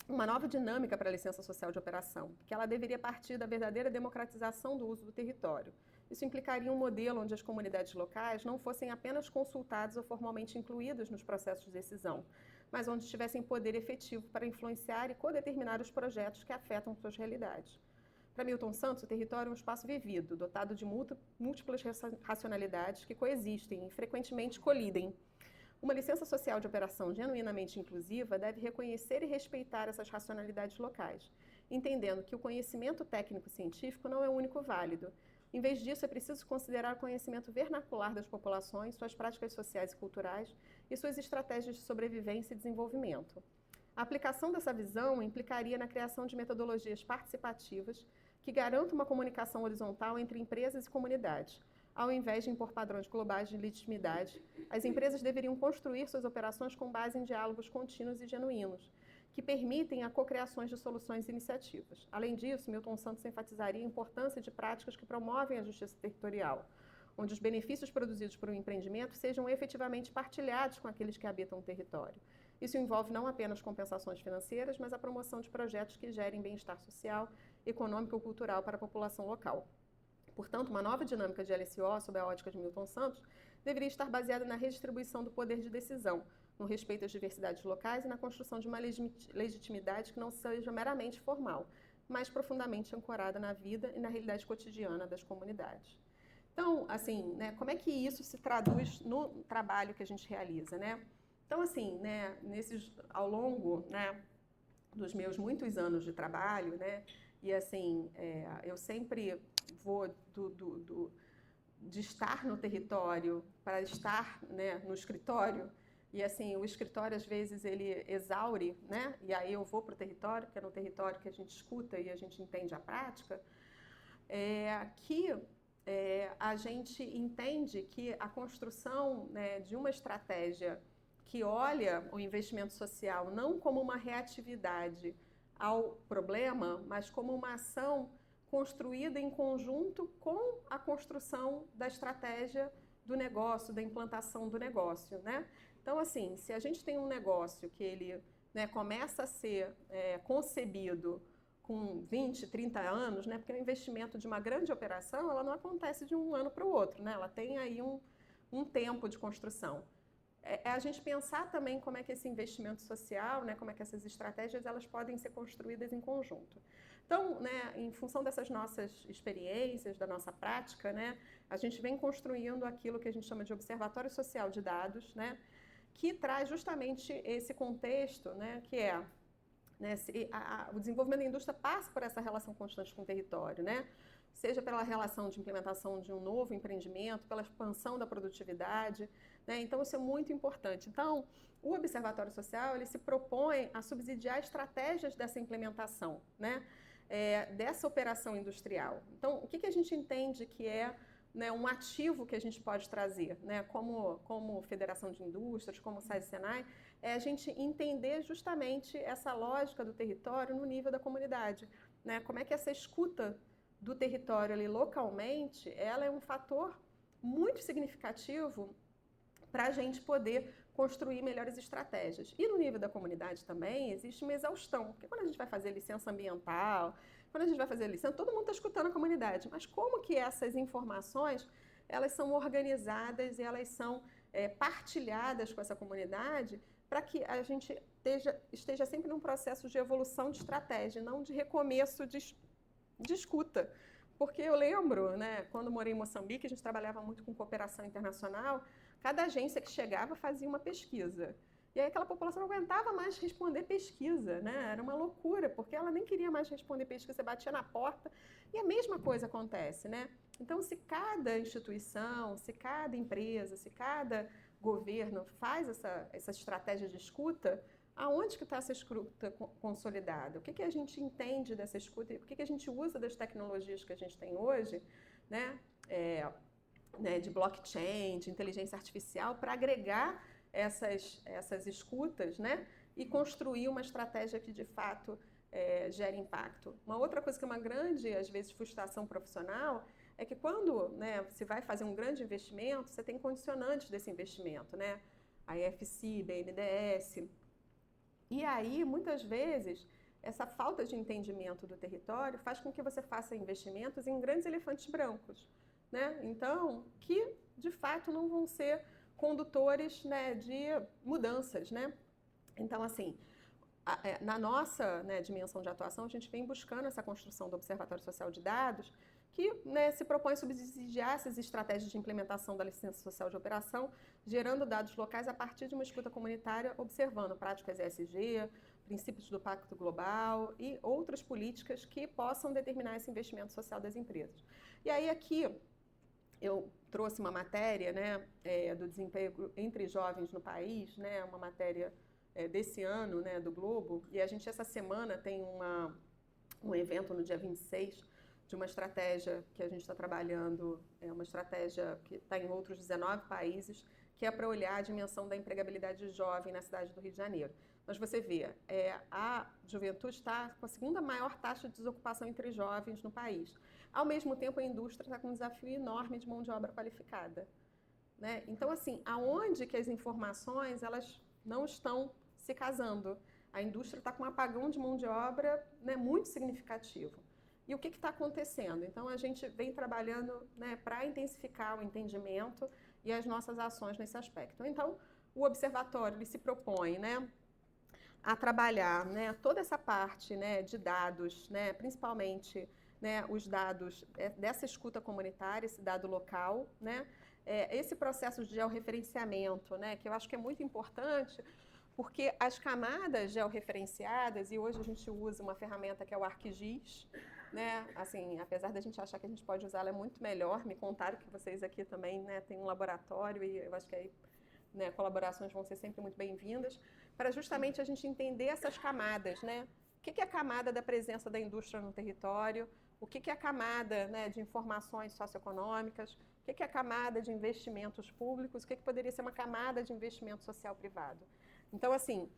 uma nova dinâmica para a licença social de operação, que ela deveria partir da verdadeira democratização do uso do território. Isso implicaria um modelo onde as comunidades locais não fossem apenas consultadas ou formalmente incluídas nos processos de decisão, mas onde tivessem poder efetivo para influenciar e codeterminar os projetos que afetam suas realidades. Para Milton Santos, o território é um espaço vivido, dotado de múltiplas racionalidades que coexistem e frequentemente colidem. Uma licença social de operação genuinamente inclusiva deve reconhecer e respeitar essas racionalidades locais, entendendo que o conhecimento técnico-científico não é o único válido. Em vez disso, é preciso considerar o conhecimento vernacular das populações, suas práticas sociais e culturais e suas estratégias de sobrevivência e desenvolvimento. A aplicação dessa visão implicaria na criação de metodologias participativas que garantam uma comunicação horizontal entre empresas e comunidades. Ao invés de impor padrões globais de legitimidade, as empresas deveriam construir suas operações com base em diálogos contínuos e genuínos, que permitem a cocriações de soluções e iniciativas. Além disso, Milton Santos enfatizaria a importância de práticas que promovem a justiça territorial, onde os benefícios produzidos por um empreendimento sejam efetivamente partilhados com aqueles que habitam o território. Isso envolve não apenas compensações financeiras, mas a promoção de projetos que gerem bem-estar social, econômico e cultural para a população local. Portanto, uma nova dinâmica de LSO, sob a ótica de Milton Santos, deveria estar baseada na redistribuição do poder de decisão, no respeito às diversidades locais e na construção de uma legitimidade que não seja meramente formal, mas profundamente ancorada na vida e na realidade cotidiana das comunidades. Então, assim, né, como é que isso se traduz no trabalho que a gente realiza, né? Então, assim, né, ao longo, né, dos meus muitos anos de trabalho, né, e assim, eu sempre vou de estar no território para estar, né, no escritório, e assim, o escritório às vezes ele exaure, né? E aí eu vou para o território, que é no território que a gente escuta e a gente entende a prática, a gente entende que a construção, né, de uma estratégia que olha o investimento social não como uma reatividade ao problema, mas como uma ação construída em conjunto com a construção da estratégia do negócio, da implantação do negócio, né? Então, assim, se a gente tem um negócio que ele, né, começa a ser concebido com 20, 30 anos, né? Porque o investimento de uma grande operação, ela não acontece de um ano para o outro, né? Ela tem aí um tempo de construção. É a gente pensar também como é que esse investimento social, né, como é que essas estratégias elas podem ser construídas em conjunto. Então, né, em função dessas nossas experiências, da nossa prática, né, a gente vem construindo aquilo que a gente chama de Observatório Social de Dados, né, que traz justamente esse contexto, né, que é, né, o desenvolvimento da indústria passa por essa relação constante com o território, né? Seja pela relação de implementação de um novo empreendimento, pela expansão da produtividade, né? Então, isso é muito importante. Então, o Observatório Social, ele se propõe a subsidiar estratégias dessa implementação, né? Dessa operação industrial. Então, o que a gente entende que é, né, um ativo que a gente pode trazer, né, como Federação de Indústrias, como SAES-SENAI, é a gente entender justamente essa lógica do território no nível da comunidade, né? Como é que essa escuta do território ali localmente, ela é um fator muito significativo para a gente poder construir melhores estratégias. E no nível da comunidade também existe uma exaustão, porque quando a gente vai fazer licença ambiental, quando a gente vai fazer licença, todo mundo está escutando a comunidade, mas como que essas informações, elas são organizadas e elas são partilhadas com essa comunidade para que a gente esteja sempre num processo de evolução de estratégia, não de recomeço de escuta. Porque eu lembro, né, quando morei em Moçambique, a gente trabalhava muito com cooperação internacional, cada agência que chegava fazia uma pesquisa. E aí aquela população não aguentava mais responder pesquisa, né? Era uma loucura, porque ela nem queria mais responder pesquisa, você batia na porta e a mesma coisa acontece, né? Então, se cada instituição, se cada empresa, se cada governo faz essa estratégia de escuta, aonde que está essa escuta consolidada? O que a gente entende dessa escuta? O que a gente usa das tecnologias que a gente tem hoje, né? De blockchain, de inteligência artificial, para agregar essas escutas, né? E construir uma estratégia que, de fato, gere impacto. Uma outra coisa que é uma grande, às vezes, frustração profissional é que quando, né, se vai fazer um grande investimento, você tem condicionantes desse investimento, né? A IFC, BNDES. E aí, muitas vezes, essa falta de entendimento do território faz com que você faça investimentos em grandes elefantes brancos, né? Então, que de fato não vão ser condutores, né, de mudanças, né? Então, assim, na nossa, né, dimensão de atuação, a gente vem buscando essa construção do Observatório Social de Dados, que, né, se propõe a subsidiar essas estratégias de implementação da licença social de operação, gerando dados locais a partir de uma escuta comunitária, observando práticas ESG, princípios do Pacto Global e outras políticas que possam determinar esse investimento social das empresas. E aí aqui eu trouxe uma matéria, né, do desemprego entre jovens no país, né, uma matéria desse ano, né, do Globo, e a gente essa semana tem um evento no dia 26 de uma estratégia que a gente está trabalhando, uma estratégia que está em outros 19 países, que é para olhar a dimensão da empregabilidade jovem na cidade do Rio de Janeiro. Mas você vê, a juventude está com a segunda maior taxa de desocupação entre jovens no país. Ao mesmo tempo, a indústria está com um desafio enorme de mão de obra qualificada, né? Então, assim, aonde que as informações elas não estão se casando? A indústria está com um apagão de mão de obra, né, muito significativo. E o que está acontecendo? Então, a gente vem trabalhando, né, para intensificar o entendimento e as nossas ações nesse aspecto. Então, o observatório ele se propõe, né, a trabalhar, né, toda essa parte, né, de dados, né, principalmente, né, os dados dessa escuta comunitária, esse dado local, né, esse processo de georreferenciamento, né, que eu acho que é muito importante, porque as camadas georreferenciadas, e hoje a gente usa uma ferramenta que é o ArcGIS, né, assim, apesar da gente achar que a gente pode usá-la, é muito melhor. Me contaram que vocês aqui também, né, têm um laboratório e eu acho que aí né, colaborações vão ser sempre muito bem-vindas, para justamente a gente entender essas camadas, né? O que é a camada da presença da indústria no território, o que é a camada, né, de informações socioeconômicas, o que é a camada de investimentos públicos, o que poderia ser uma camada de investimento social privado. Então, assim,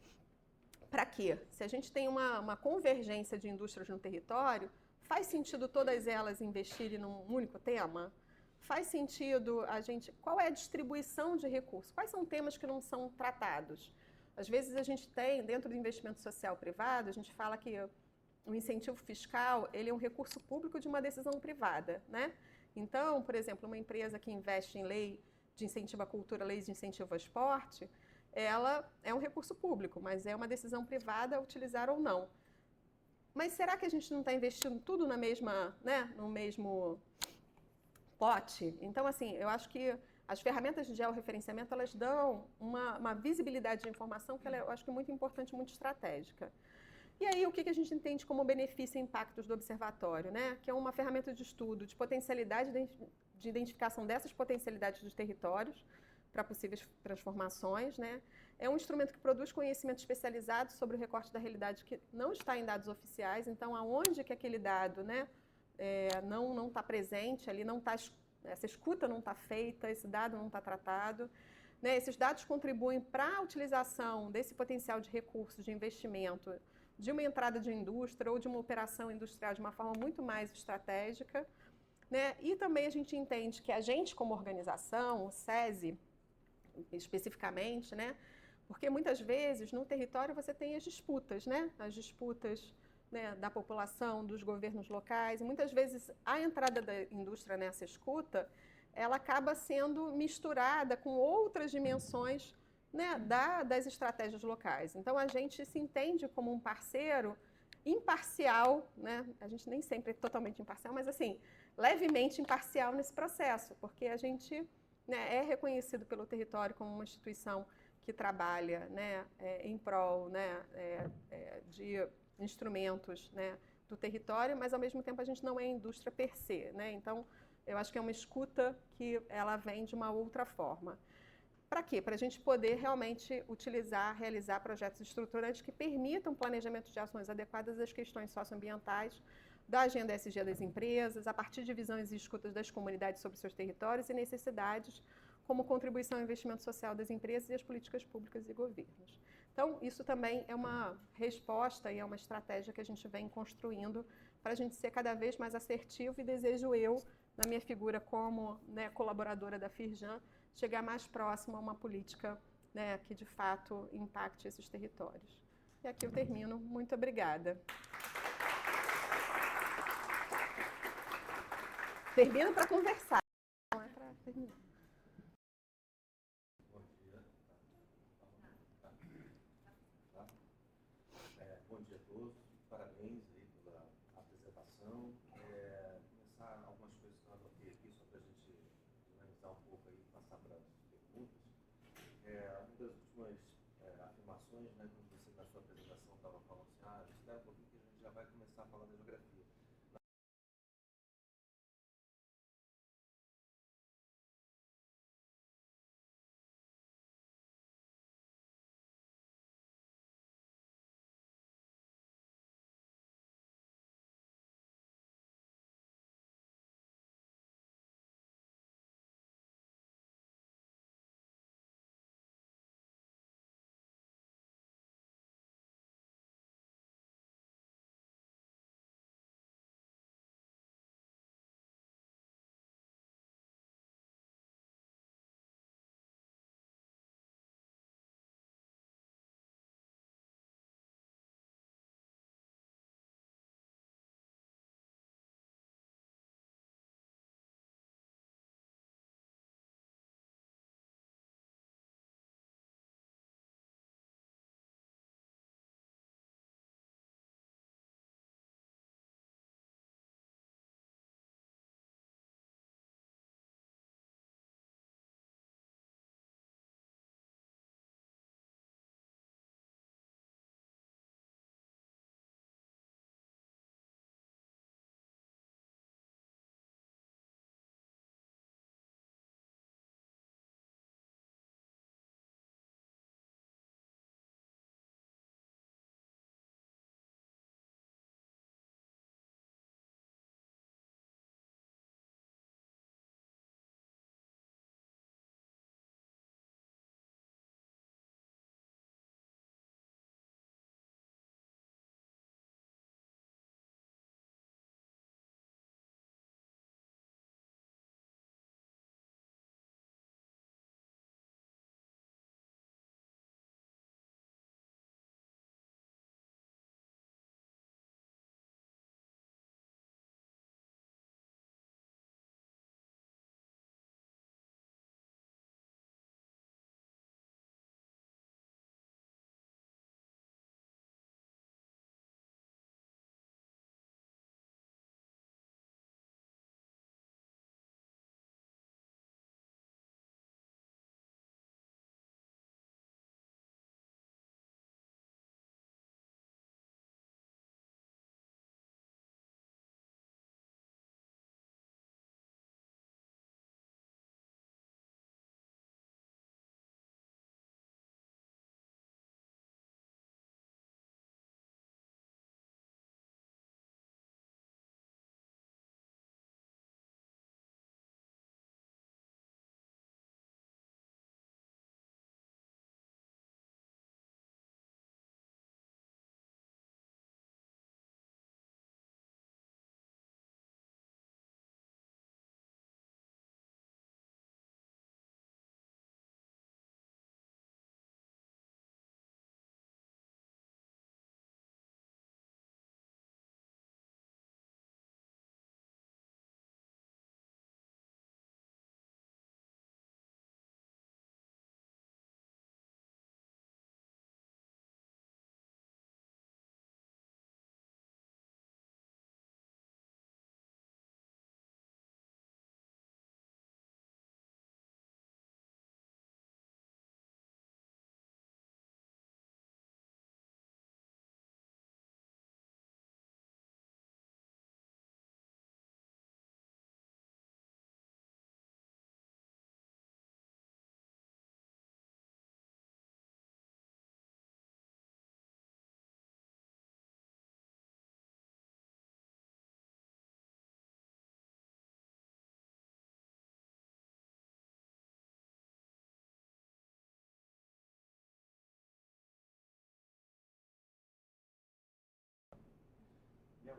para quê? Se a gente tem uma convergência de indústrias no território, faz sentido todas elas investirem num único tema? Faz sentido a gente... Qual é a distribuição de recursos? Quais são temas que não são tratados? Às vezes a gente tem, dentro do investimento social privado, a gente fala que o incentivo fiscal, ele é um recurso público de uma decisão privada, né? Então, por exemplo, uma empresa que investe em lei de incentivo à cultura, leis de incentivo ao esporte, ela é um recurso público, mas é uma decisão privada a utilizar ou não. Mas será que a gente não está investindo tudo na mesma, né, no mesmo pote? Então, assim, eu acho que as ferramentas de georreferenciamento, elas dão uma visibilidade de informação que ela é, eu acho que muito importante, muito estratégica. E aí, o que a gente entende como benefício e impactos do observatório, né? Que é uma ferramenta de estudo de potencialidade de identificação dessas potencialidades dos territórios para possíveis transformações, né? É um instrumento que produz conhecimento especializado sobre o recorte da realidade que não está em dados oficiais, então, aonde que aquele dado, né, não está presente, ali não está, essa escuta não está feita, esse dado não está tratado, né? Esses dados contribuem para a utilização desse potencial de recursos de investimento de uma entrada de indústria ou de uma operação industrial de uma forma muito mais estratégica, né? E também a gente entende que a gente, como organização, o SESI, especificamente, né? Porque muitas vezes no território você tem as disputas, né? As disputas, né, da população, dos governos locais, e muitas vezes a entrada da indústria nessa escuta, ela acaba sendo misturada com outras dimensões, né, das estratégias locais. Então, a gente se entende como um parceiro imparcial, né? A gente nem sempre é totalmente imparcial, mas, assim, levemente imparcial nesse processo, porque a gente, né, é reconhecido pelo território como uma instituição que trabalha, né, em prol, né, de instrumentos, né, do território, mas, ao mesmo tempo, a gente não é indústria per se, né? Então, eu acho que é uma escuta que ela vem de uma outra forma. Para quê? Para a gente poder realmente utilizar, realizar projetos estruturantes que permitam o planejamento de ações adequadas às questões socioambientais da agenda ESG das empresas, a partir de visões e escutas das comunidades sobre seus territórios e necessidades, como contribuição ao investimento social das empresas e as políticas públicas e governos. Então, isso também é uma resposta e é uma estratégia que a gente vem construindo para a gente ser cada vez mais assertivo e desejo eu, na minha figura como, né, colaboradora da Firjan, chegar mais próximo a uma política, né, que de fato impacte esses territórios. E aqui eu termino. Muito obrigada. Termino para conversar, não é para terminar. Bom dia. Bom dia a todos. Parabéns aí pela apresentação. Começar algumas coisas que eu anotei aqui, só para a gente dinamizar um pouco aí e passar para as perguntas. Uma das últimas afirmações, né, quando você na sua apresentação estava falando assim, espera um pouquinho que a gente já vai começar a falar da geografia.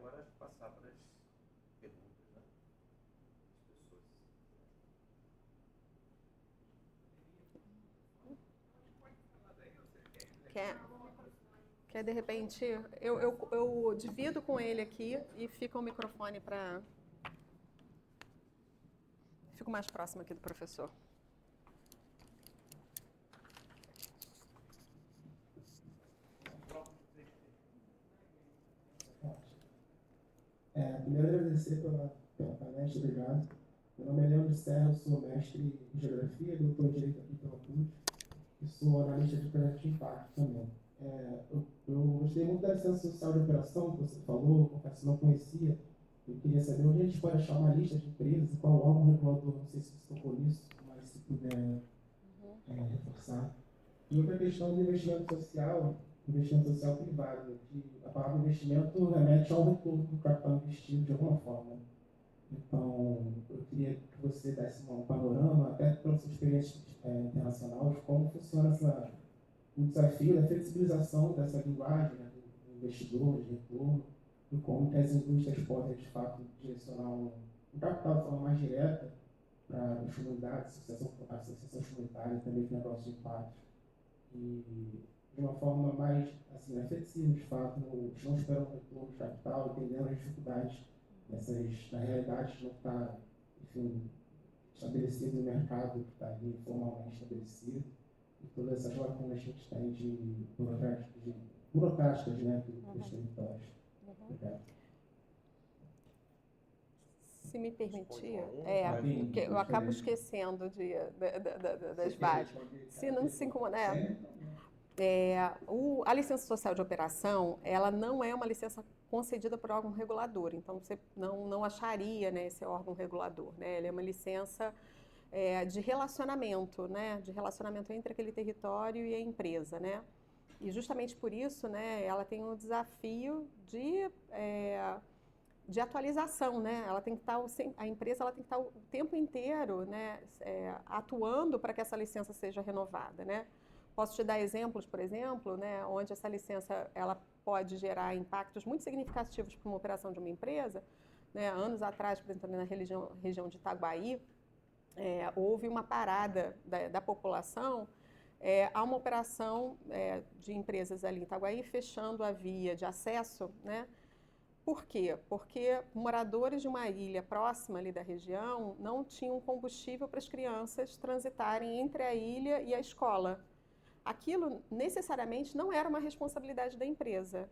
agora acho que passar para as perguntas, né? Das pessoas. Quer de repente, eu divido com ele aqui e fica o microfone para... Fico mais próximo aqui do professor. Primeiro agradecer pela palestra, obrigado. Meu nome é Leandro Serra, eu sou mestre em Geografia, doutor em Direito aqui pela PUC e sou analista de projetos de impacto também. Eu gostei muito da licença social de operação que você falou, confesso que não conhecia. Eu queria saber onde a gente pode achar uma lista de empresas e qual órgão regulador, não sei se você tocou nisso, mas se puder reforçar. E outra questão do investimento social privado, que a palavra investimento remete ao retorno do capital investido de alguma forma. Então, eu queria que você desse um panorama, até pela sua experiência internacional, de como funciona o desafio da flexibilização dessa linguagem, né, do investidor, de retorno, e como que as indústrias podem, de fato, direcionar um capital de forma mais direta para as comunidades, associações comunitárias, também de negócios de impacto. E de uma forma mais flexível, de fato, não esperando o retorno de capital, entendendo as dificuldades da realidade que não está, enfim, estabelecido no mercado, que está ali formalmente estabelecido, e todas essas lacunas que a gente tem de burocráticas, né, dos territórios. Obrigado. Se me permitir, porque eu acabo esquecendo das várias. Se não se incomodar, a licença social de operação, ela não é uma licença concedida por órgão regulador, então você não acharia, né, esse órgão regulador, né? Ela é uma licença de relacionamento, né, de relacionamento entre aquele território e a empresa, né? E justamente por isso, né, ela tem um desafio de atualização, né? Ela tem que estar, a empresa ela tem que estar o tempo inteiro, né, atuando para que essa licença seja renovada, né? Posso te dar exemplos, por exemplo, né, onde essa licença ela pode gerar impactos muito significativos para uma operação de uma empresa. Né? Anos atrás, por exemplo, na região de Itaguaí, houve uma parada da população a uma operação de empresas ali em Itaguaí fechando a via de acesso, né? Por quê? Porque moradores de uma ilha próxima ali da região não tinham combustível para as crianças transitarem entre a ilha e a escola. Aquilo necessariamente não era uma responsabilidade da empresa,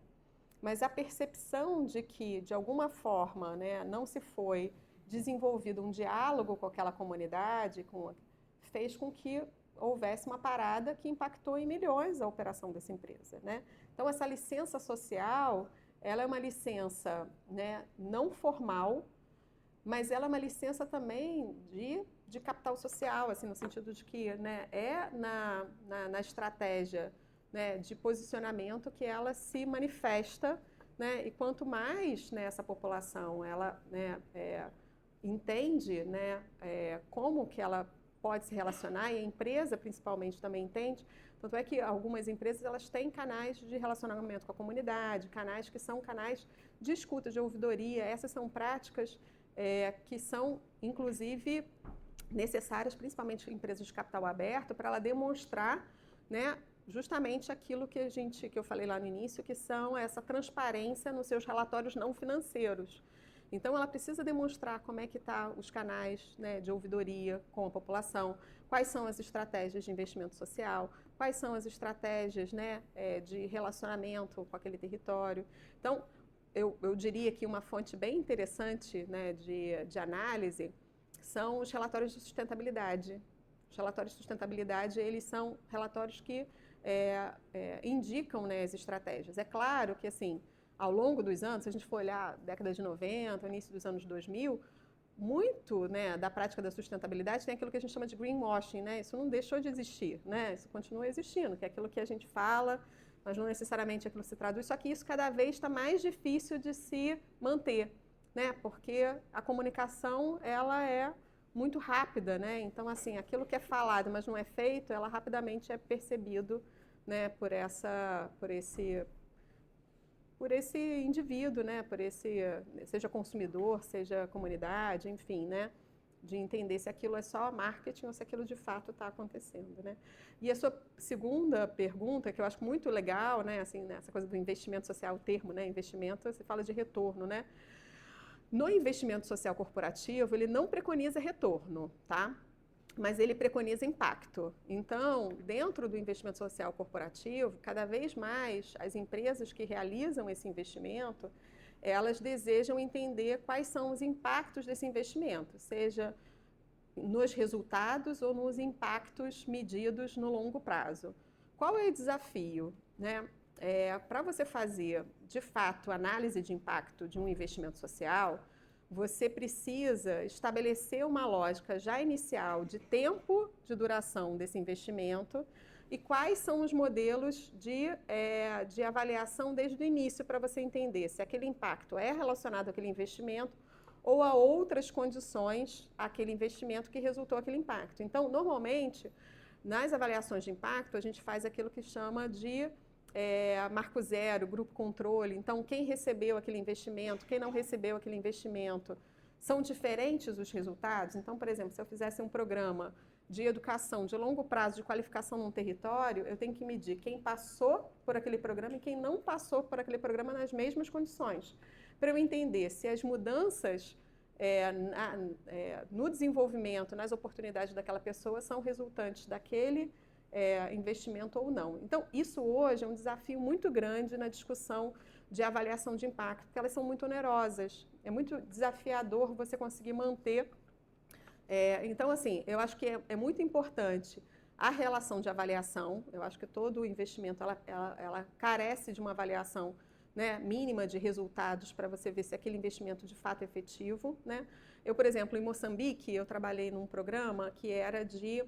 mas a percepção de que, de alguma forma, né, não se foi desenvolvido um diálogo com aquela comunidade, fez com que houvesse uma parada que impactou em milhões a operação dessa empresa, né? Então, essa licença social, ela é uma licença, né, não formal, mas ela é uma licença também de capital social, assim, no sentido de que, né, na estratégia, né, de posicionamento que ela se manifesta, né, e quanto mais, né, essa população ela, né, entende, né, como que ela pode se relacionar, e a empresa principalmente também entende. Tanto é que algumas empresas elas têm canais de relacionamento com a comunidade, canais que são canais de escuta, de ouvidoria. Essas são práticas que são, inclusive, necessárias, principalmente em empresas de capital aberto, para ela demonstrar, né, justamente aquilo que eu falei lá no início, que são essa transparência nos seus relatórios não financeiros. Então, ela precisa demonstrar como é que estão os canais, né, de ouvidoria com a população, quais são as estratégias de investimento social, quais são as estratégias, né, de relacionamento com aquele território. Então, eu diria que uma fonte bem interessante, né, de análise são os relatórios de sustentabilidade. Os relatórios de sustentabilidade, eles são relatórios que indicam, né, as estratégias. É claro que, assim, ao longo dos anos, se a gente for olhar década de 90, início dos anos 2000, muito, né, da prática da sustentabilidade tem aquilo que a gente chama de greenwashing, né? Isso não deixou de existir, né? Isso continua existindo, que é aquilo que a gente fala, mas não necessariamente aquilo que se traduz, só que isso cada vez está mais difícil de se manter, né? Porque a comunicação, ela é muito rápida, né? Então, assim, aquilo que é falado, mas não é feito, ela rapidamente é percebido, né, por por esse indivíduo, né? Por esse, seja consumidor, seja comunidade, enfim, né? De entender se aquilo é só marketing ou se aquilo de fato está acontecendo, né? E a sua segunda pergunta, que eu acho muito legal, né? Assim, né? Essa coisa do investimento social, o termo, né? Investimento, você fala de retorno, né? No investimento social corporativo, ele não preconiza retorno, tá? Mas ele preconiza impacto. Então, dentro do investimento social corporativo, cada vez mais as empresas que realizam esse investimento, elas desejam entender quais são os impactos desse investimento, seja nos resultados ou nos impactos medidos no longo prazo. Qual é o desafio, né? Para você fazer, de fato, análise de impacto de um investimento social, você precisa estabelecer uma lógica já inicial de tempo de duração desse investimento e quais são os modelos de avaliação desde o início para você entender se aquele impacto é relacionado àquele investimento ou a outras condições àquele investimento que resultou aquele impacto. Então, normalmente, nas avaliações de impacto, a gente faz aquilo que chama de marco zero, grupo controle. Então, quem recebeu aquele investimento, quem não recebeu aquele investimento, são diferentes os resultados? Então, por exemplo, se eu fizesse um programa de educação de longo prazo, de qualificação num território, eu tenho que medir quem passou por aquele programa e quem não passou por aquele programa nas mesmas condições, para eu entender se as mudanças no desenvolvimento, nas oportunidades daquela pessoa são resultantes daquele investimento ou não. Então, isso hoje é um desafio muito grande na discussão de avaliação de impacto, porque elas são muito onerosas. É muito desafiador você conseguir manter. Então, assim, eu acho que é muito importante a relação de avaliação. Eu acho que todo investimento, ela carece de uma avaliação, né, mínima de resultados para você ver se aquele investimento de fato é efetivo, né? Eu, por exemplo, em Moçambique, eu trabalhei num programa que era de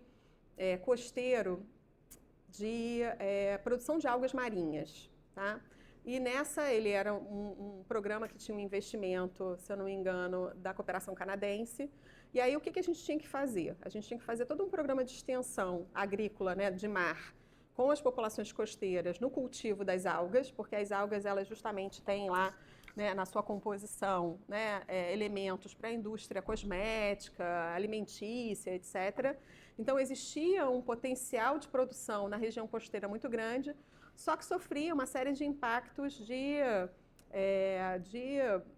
costeiro de produção de algas marinhas, tá? E nessa, ele era um programa que tinha um investimento, se eu não me engano, da cooperação canadense. E aí, o que a gente tinha que fazer? A gente tinha que fazer todo um programa de extensão agrícola, né, de mar, com as populações costeiras no cultivo das algas, porque as algas, elas justamente têm lá, né, na sua composição, né, elementos para a indústria cosmética, alimentícia, etc. Então, existia um potencial de produção na região costeira muito grande, só que sofria uma série de impactos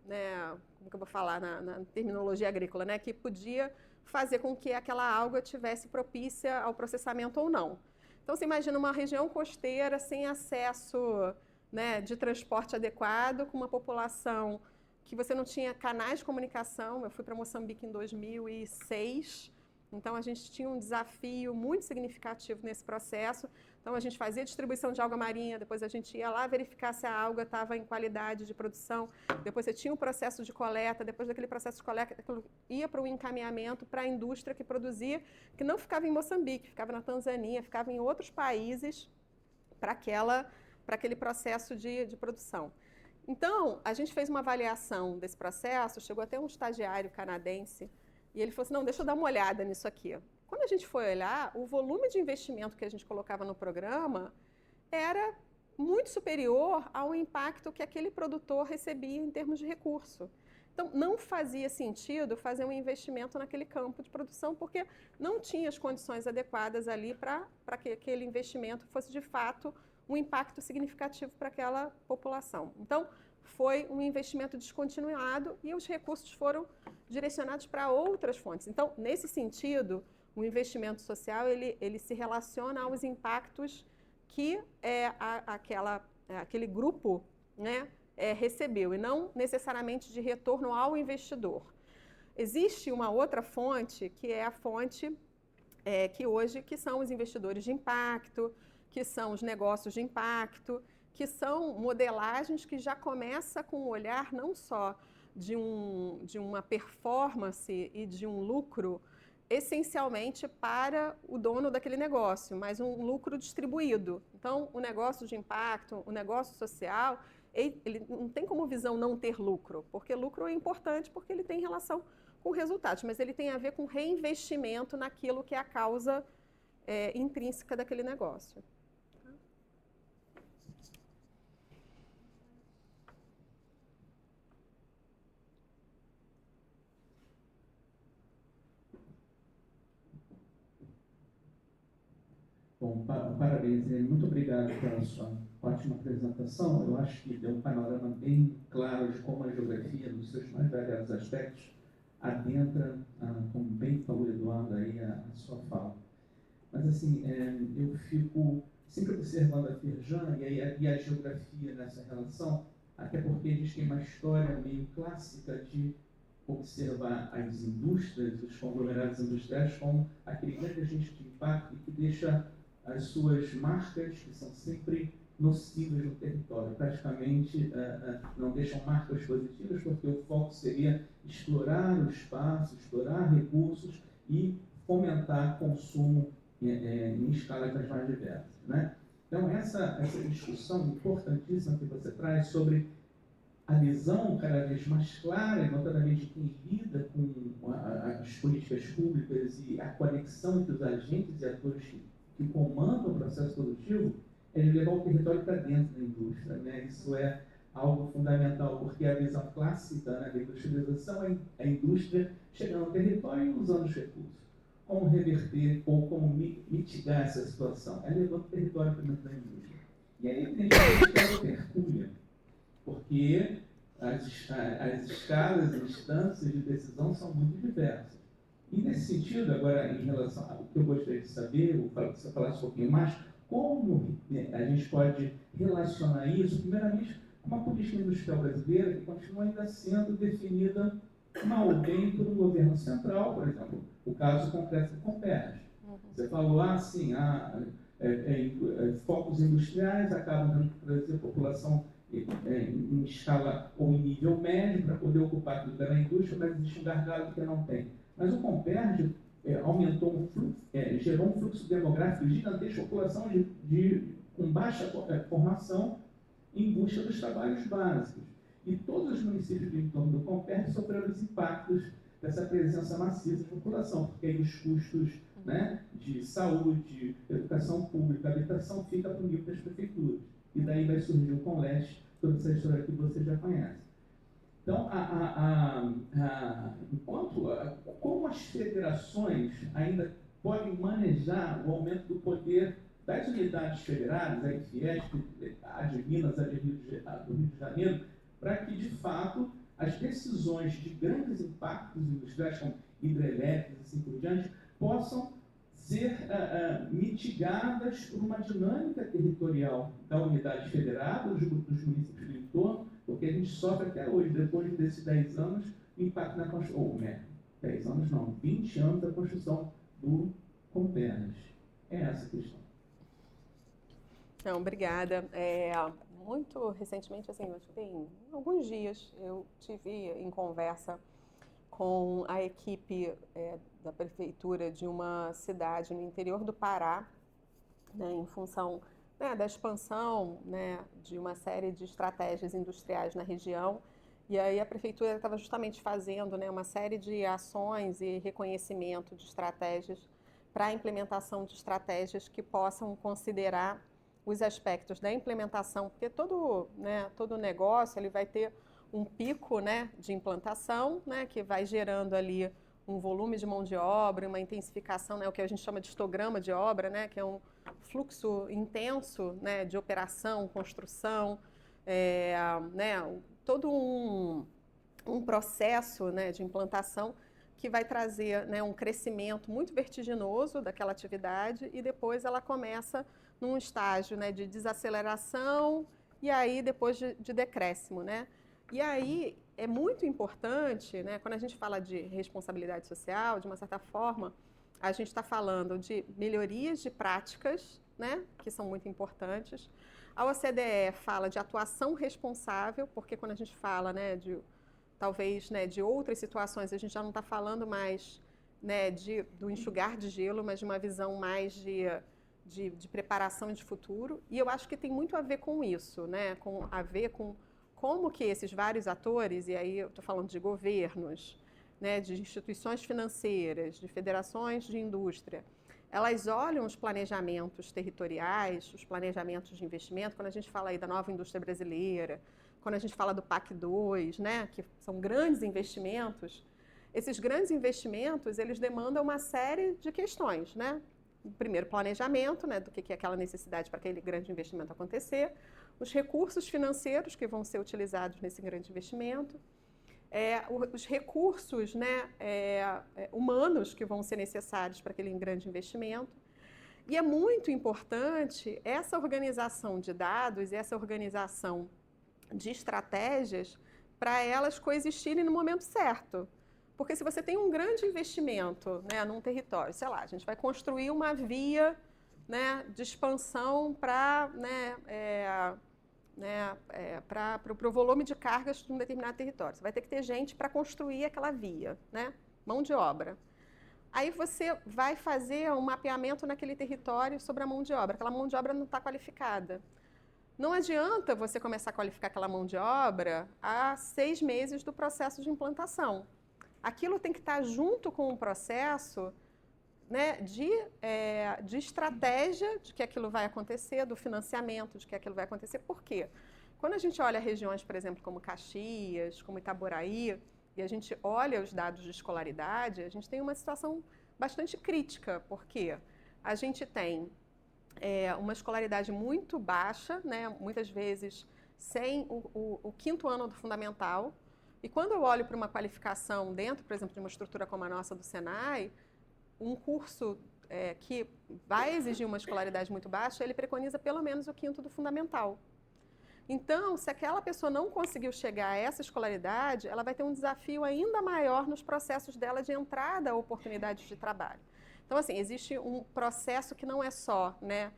né, como que eu vou falar na terminologia agrícola, né, que podia fazer com que aquela alga tivesse propícia ao processamento ou não. Então, você imagina uma região costeira sem acesso, né, de transporte adequado, com uma população que você não tinha canais de comunicação. Eu fui para Moçambique em 2006, então a gente tinha um desafio muito significativo nesse processo. Então, a gente fazia distribuição de alga marinha, depois a gente ia lá verificar se a alga estava em qualidade de produção, depois você tinha um processo de coleta, depois daquele processo de coleta, ia para o encaminhamento para a indústria que produzia, que não ficava em Moçambique, ficava na Tanzânia, ficava em outros países para aquele processo de produção. Então, a gente fez uma avaliação desse processo, chegou até um estagiário canadense, e ele falou assim, não, deixa eu dar uma olhada nisso aqui. Quando a gente foi olhar, o volume de investimento que a gente colocava no programa era muito superior ao impacto que aquele produtor recebia em termos de recurso. Então, não fazia sentido fazer um investimento naquele campo de produção, porque não tinha as condições adequadas ali para que aquele investimento fosse, de fato, um impacto significativo para aquela população. Então, foi um investimento descontinuado e os recursos foram direcionados para outras fontes. Então, nesse sentido, o investimento social, ele se relaciona aos impactos que aquele grupo, né, recebeu, e não necessariamente de retorno ao investidor. Existe uma outra fonte, que é a fonte que são os investidores de impacto, que são os negócios de impacto, que são modelagens que já começa com um olhar não só de uma performance e de um lucro essencialmente para o dono daquele negócio, mas um lucro distribuído. Então, o negócio de impacto, o negócio social, ele não tem como visão não ter lucro, porque lucro é importante porque ele tem relação com resultados, mas ele tem a ver com reinvestimento naquilo que é a causa intrínseca daquele negócio. Bom, parabéns, muito obrigado pela sua ótima apresentação. Eu acho que deu um panorama bem claro de como a geografia, nos seus mais variados aspectos, adentra, como bem falou Eduardo aí, a sua fala. Mas assim, eu fico sempre observando a Firjan e a geografia nessa relação, até porque a gente tem uma história meio clássica de observar as indústrias, os conglomerados industriais, como aquele grande agente de impacto que deixa as suas marcas, que são sempre nocivas no território. Praticamente não deixam marcas positivas, porque o foco seria explorar o espaço, explorar recursos e fomentar consumo em escalas das mais diversas, né? Então, essa discussão importantíssima que você traz sobre a visão cada vez mais clara, notadamente quem lida com as políticas públicas e a conexão entre os agentes e atores que comandam o processo produtivo, é de levar o território para dentro da indústria, né? Isso é algo fundamental, porque a visão clássica, né, da industrialização é a indústria chegando ao território e usando os recursos. Como reverter ou como mitigar essa situação? É levando o território para dentro da indústria. E aí, evidentemente, é uma hercúlea, porque as escalas e instâncias de decisão são muito diversas. E nesse sentido, agora, em relação ao que eu gostaria de saber, eu que você falasse um pouquinho mais, como a gente pode relacionar isso, primeiramente, com uma política industrial brasileira que continua ainda sendo definida mal ou bem por um governo central, por exemplo, o caso concreto do Comperj. Você falou, focos industriais acabam tendo que trazer a população em escala ou em nível médio para poder ocupar aquilo que é na indústria, mas existe um gargalo que não tem. Mas o Comperj aumentou gerou um fluxo demográfico gigantesco, população com baixa formação em busca dos trabalhos básicos. E todos os municípios do entorno do Comperj sofreram os impactos dessa presença maciça de população, porque aí os custos, né, de saúde, educação pública, habitação, fica para o nível das prefeituras. E daí vai surgir o Conleste, toda essa história que você já conhece. Então, como as federações ainda podem manejar o aumento do poder das unidades federadas, a Fiesp, a de Minas, a do Rio de Janeiro, para que, de fato, as decisões de grandes impactos industriais, como hidrelétricas e assim por diante, possam ser mitigadas por uma dinâmica territorial da unidade federada, dos municípios do entorno, porque a gente sofre até hoje, depois desses 10 anos, o impacto na construção, 10 anos não, 20 anos da construção do Comperj. É essa a questão. Não, obrigada. Muito recentemente, assim, acho que tem alguns dias, eu tive em conversa com a equipe da prefeitura de uma cidade no interior do Pará, né, em função, né, da expansão, né, de uma série de estratégias industriais na região. E aí a prefeitura estava justamente fazendo, né, uma série de ações e reconhecimento de estratégias para a implementação de estratégias que possam considerar os aspectos da implementação, porque todo negócio ele vai ter um pico, né, de implantação, né, que vai gerando ali um volume de mão de obra, uma intensificação, né, o que a gente chama de histograma de obra, né, que é um fluxo intenso, né, de operação, construção, né, todo um processo, né, de implantação que vai trazer, né, um crescimento muito vertiginoso daquela atividade e depois ela começa num estágio, né, de desaceleração e aí depois de decréscimo, né? E aí é muito importante, né, quando a gente fala de responsabilidade social, de uma certa forma, a gente está falando de melhorias de práticas, né, que são muito importantes. A OCDE fala de atuação responsável, porque quando a gente fala, né, talvez, né, de outras situações, a gente já não está falando mais, né, do enxugar de gelo, mas de uma visão mais de preparação de futuro. E eu acho que tem muito a ver com isso, né, a ver com como que esses vários atores, e aí eu estou falando de governos, né, de instituições financeiras, de federações de indústria, elas olham os planejamentos territoriais, os planejamentos de investimento, quando a gente fala aí da nova indústria brasileira, quando a gente fala do PAC 2, né, que são grandes investimentos, esses grandes investimentos, eles demandam uma série de questões, né? primeiro, planejamento, né, do que é aquela necessidade para aquele grande investimento acontecer, os recursos financeiros que vão ser utilizados nesse grande investimento, os recursos, né, humanos que vão ser necessários para aquele grande investimento. E é muito importante essa organização de dados e essa organização de estratégias para elas coexistirem no momento certo. Porque se você tem um grande investimento, né, num território, sei lá, a gente vai construir uma via, né, de expansão para, para o volume de cargas de um determinado território. Você vai ter que ter gente para construir aquela via, né, mão de obra. Aí você vai fazer um mapeamento naquele território sobre a mão de obra. Aquela mão de obra não está qualificada. Não adianta você começar a qualificar aquela mão de obra há 6 meses do processo de implantação. Aquilo tem que estar junto com o processo, né, de estratégia de que aquilo vai acontecer, do financiamento de que aquilo vai acontecer. Por quê? Quando a gente olha regiões, por exemplo, como Caxias, como Itaboraí, e a gente olha os dados de escolaridade, a gente tem uma situação bastante crítica, porque a gente tem uma escolaridade muito baixa, né, muitas vezes sem o 5º ano do fundamental, e quando eu olho para uma qualificação dentro, por exemplo, de uma estrutura como a nossa do Senai, um curso que vai exigir uma escolaridade muito baixa, ele preconiza pelo menos o 5º do fundamental. Então, se aquela pessoa não conseguiu chegar a essa escolaridade, ela vai ter um desafio ainda maior nos processos dela de entrada a oportunidades de trabalho. Então, assim, existe um processo que não é só, né,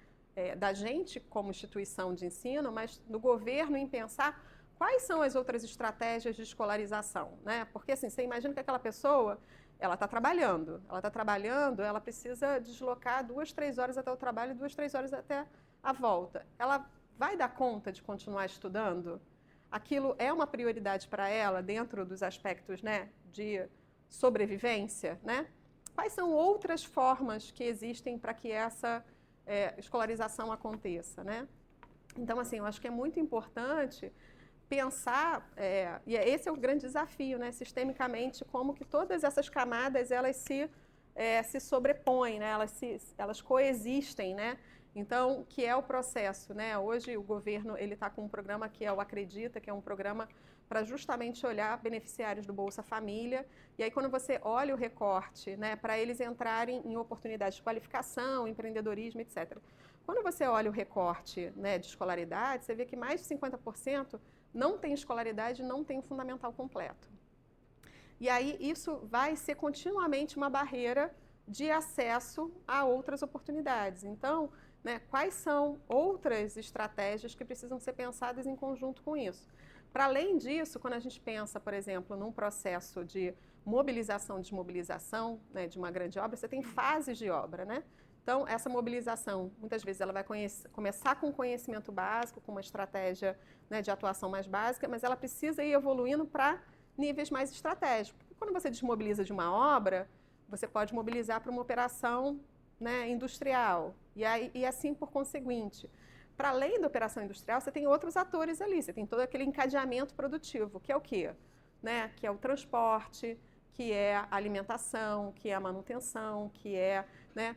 da gente como instituição de ensino, mas do governo em pensar quais são as outras estratégias de escolarização, né? Porque, assim, você imagina que aquela pessoa, ela está trabalhando, ela precisa deslocar 2, 3 horas até o trabalho e 2, 3 horas até a volta. Ela vai dar conta de continuar estudando? Aquilo é uma prioridade para ela dentro dos aspectos, né, de sobrevivência, né? Quais são outras formas que existem para que essa escolarização aconteça, né? Então, assim, eu acho que é muito importante pensar, e esse é o grande desafio, né, sistemicamente, como que todas essas camadas elas se sobrepõem, né, elas coexistem, né? Então, que é o processo, né? Hoje o governo ele está com um programa que é o Acredita, que é um programa para justamente olhar beneficiários do Bolsa Família. E aí quando você olha o recorte, né, para eles entrarem em oportunidades de qualificação, empreendedorismo, etc. Quando você olha o recorte, né, de escolaridade, você vê que mais de 50% não tem escolaridade, não tem o fundamental completo. E aí isso vai ser continuamente uma barreira de acesso a outras oportunidades. Então, né, quais são outras estratégias que precisam ser pensadas em conjunto com isso? Para além disso, quando a gente pensa, por exemplo, num processo de mobilização e desmobilização, né, de uma grande obra, você tem fases de obra, né? Então, essa mobilização, muitas vezes, ela vai começar com conhecimento básico, com uma estratégia, né, de atuação mais básica, mas ela precisa ir evoluindo para níveis mais estratégicos. Porque quando você desmobiliza de uma obra, você pode mobilizar para uma operação, né, industrial, e assim por conseguinte. Para além da operação industrial, você tem outros atores ali, você tem todo aquele encadeamento produtivo, que é o quê? Né? Que é o transporte, que é a alimentação, que é a manutenção, que é, né?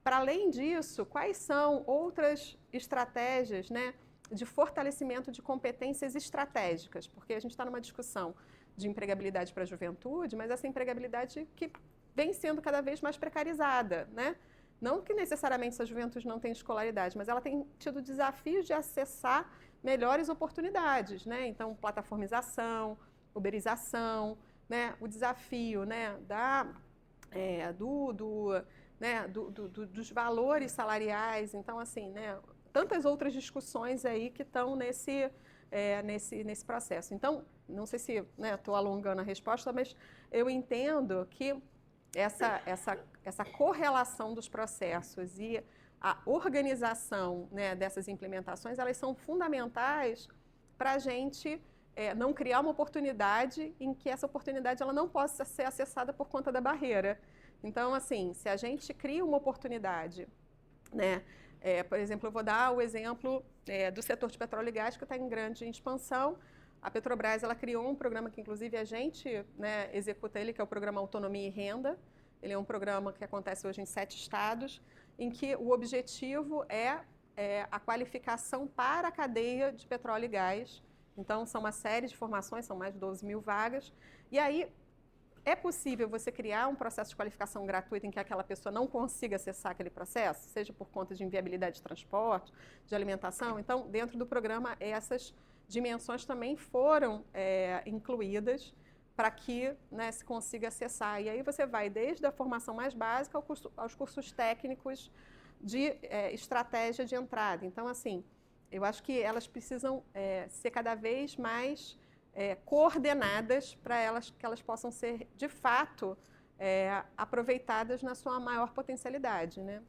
Para além disso, quais são outras estratégias, né, de fortalecimento de competências estratégicas? Porque a gente está numa discussão de empregabilidade para a juventude, mas essa empregabilidade que vem sendo cada vez mais precarizada, né? Não que necessariamente essa juventude não tenha escolaridade, mas ela tem tido desafios de acessar melhores oportunidades, né? Então, plataformização, uberização, né? O desafio, né, dos valores salariais. Então, assim, né, tantas outras discussões aí que estão nesse processo. Então, não sei se estou alongando a resposta, mas eu entendo que essa correlação dos processos e a organização, né, dessas implementações, elas são fundamentais para a gente não criar uma oportunidade em que essa oportunidade ela não possa ser acessada por conta da barreira. Então, assim, se a gente cria uma oportunidade, né, por exemplo, eu vou dar o exemplo do setor de petróleo e gás, que está em grande expansão. A Petrobras ela criou um programa que, inclusive, a gente, né, executa ele, que é o programa Autonomia e Renda. Ele é um programa que acontece hoje em 7 estados em que o objetivo é a qualificação para a cadeia de petróleo e gás. Então, são uma série de formações, são mais de 12 mil vagas. E aí, é possível você criar um processo de qualificação gratuito em que aquela pessoa não consiga acessar aquele processo, seja por conta de inviabilidade de transporte, de alimentação. Então, dentro do programa, essas dimensões também foram incluídas para que, né, se consiga acessar. E aí você vai desde a formação mais básica aos cursos técnicos de estratégia de entrada. Então, assim, eu acho que elas precisam ser cada vez mais coordenadas para que elas possam ser, de fato, aproveitadas na sua maior potencialidade, né?